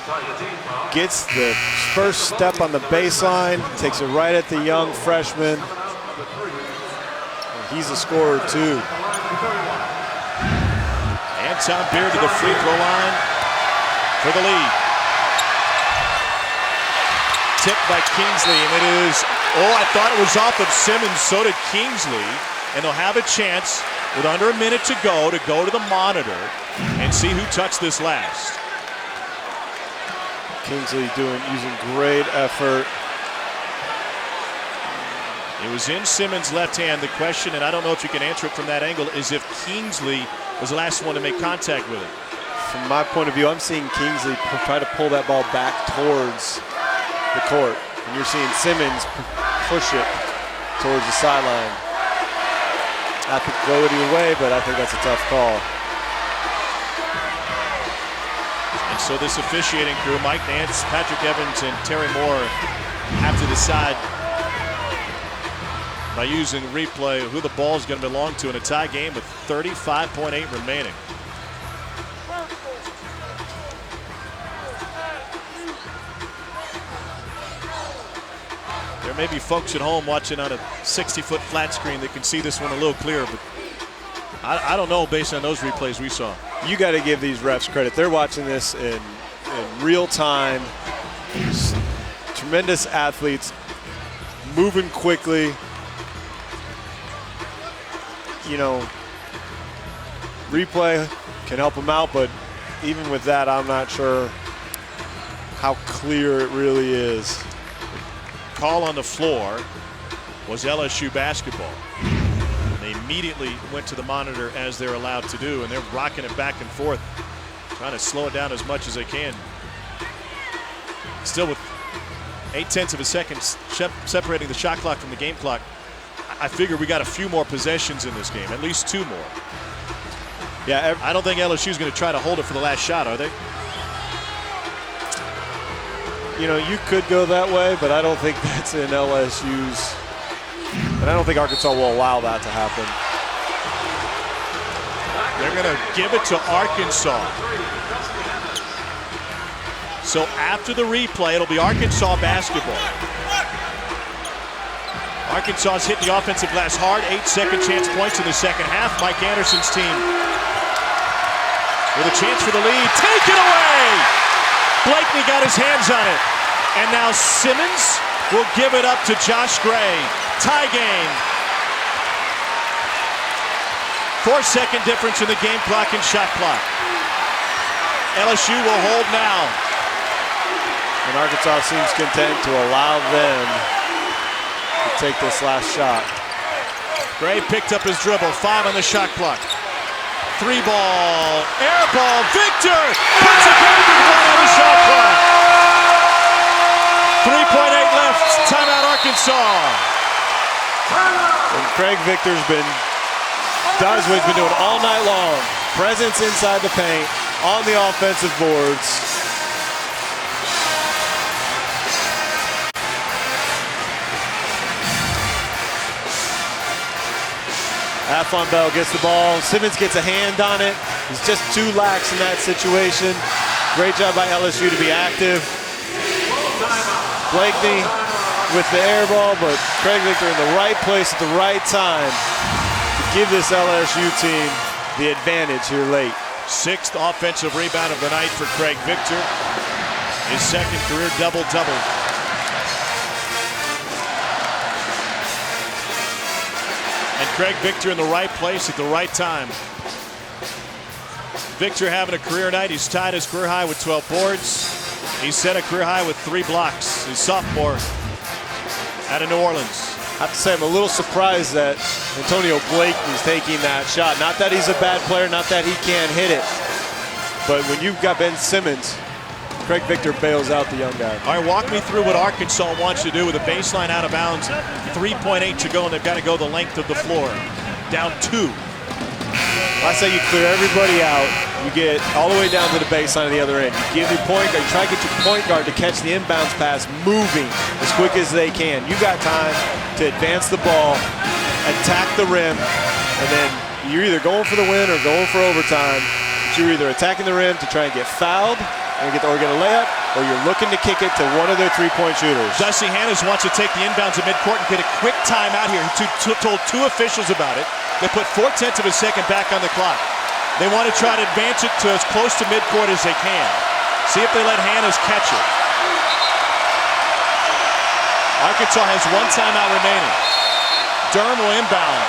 gets the first step on the baseline, takes it right at the young freshman. And he's a scorer too. Anton Beard to the free throw line for the lead. Tipped by Kingsley, and it is, I thought it was off of Simmons, so did Kingsley. And they'll have a chance with under a minute to go to the monitor and see who touched this last. Kingsley using great effort. It was in Simmons' left hand. The question, and I don't know if you can answer it from that angle, is if Kingsley was the last one to make contact with it. From my point of view, I'm seeing Kingsley try to pull that ball back towards the court. And you're seeing Simmons push it towards the sideline. I could go either way, but I think that's a tough call. And so this officiating crew, Mike Nance, Patrick Evans, and Terry Moore, have to decide by using replay who the ball is going to belong to in a tie game with 35.8 remaining. There may be folks at home watching on a 60-foot flat screen that can see this one a little clearer, but I don't know based on those replays we saw. You got to give these refs credit. They're watching this in real time. Tremendous athletes, moving quickly. You know, replay can help them out, but even with that, I'm not sure how clear it really is. Call on the floor was LSU basketball. They immediately went to the monitor as they're allowed to do, and they're rocking it back and forth, trying to slow it down as much as they can. Still with 0.8 of a second separating the shot clock from the game clock. I figure we got a few more possessions in this game, at least 2 more. Yeah, I don't think LSU's going to try to hold it for the last shot, are they? You know, you could go that way, but I don't think that's in LSU's. And I don't think Arkansas will allow that to happen. They're going to give it to Arkansas. So after the replay, it'll be Arkansas basketball. Arkansas's hitting the offensive glass hard. 8 second chance points in the second half. Mike Anderson's team with a chance for the lead. Take it away! Blakeney got his hands on it. And now Simmons will give it up to Josh Gray. Tie game. 4-second difference in the game clock and shot clock. LSU will hold now. And Arkansas seems content to allow them to take this last shot. Gray picked up his dribble. 5 on the shot clock. 3 ball. Air ball. Victor puts it down on the shot clock. 3.8 left. Timeout Arkansas. Arkansas. And Craig Victor's does what he's been doing all night long. Presence inside the paint, on the offensive boards. Athlon Bell gets the ball. Simmons gets a hand on it. He's just too lax in that situation. Great job by LSU to be active. Blakeney with the air ball, but Craig Victor in the right place at the right time to give this LSU team the advantage here late. 6th offensive rebound of the night for Craig Victor. His 2nd career double-double. And Craig Victor in the right place at the right time. Victor having a career night. He's tied his career high with 12 boards. He set a career high with 3 blocks. His sophomore out of New Orleans. I have to say I'm a little surprised that Antonio Blakeney's taking that shot. Not that he's a bad player, not that he can't hit it. But when you've got Ben Simmons, Craig Victor bails out the young guy. All right, walk me through what Arkansas wants to do with a baseline out of bounds. 3.8 to go, and they've got to go the length of the floor. Down 2. I say you clear everybody out. You get all the way down to the baseline of the other end. You give your point guard, you try to get your point guard to catch the inbounds pass moving as quick as they can. You got time to advance the ball, attack the rim, and then you're either going for the win or going for overtime. But you're either attacking the rim to try and get fouled or get a layup, or you're looking to kick it to one of their 3-point shooters. Dusty Hannahs wants to take the inbounds at midcourt and get a quick timeout here. He told 2 officials about it. They put 4/10 of a second back on the clock. They want to try to advance it to as close to midcourt as they can. See if they let Hannahs catch it. Arkansas has 1 timeout remaining. Durham will inbound.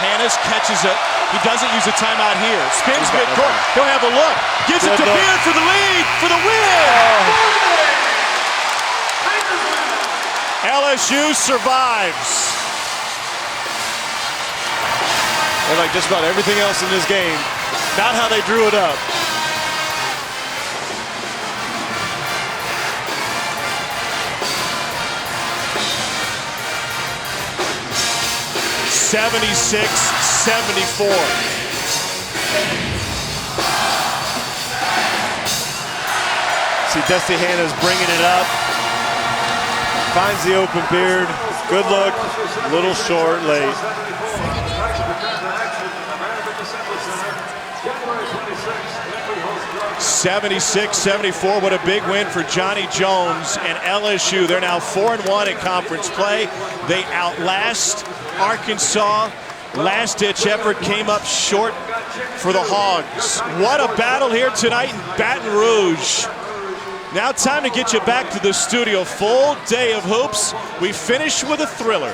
Hannahs catches it. He doesn't use a timeout here. Spins midcourt. He'll have a look. Gives it to Beard for the lead, for the win. LSU survives. And like just about everything else in this game, not how they drew it up. (76-74). See Dusty Hannahs bringing it up. Finds the open Beard. Good look. A little short late. 76-74. What a big win for Johnny Jones and LSU. They're now 4-1 in conference play. They outlast Arkansas. Last-ditch effort came up short for the Hogs. What a battle here tonight in Baton Rouge. Now time to get you back to the studio. Full day of hoops. We finish with a thriller.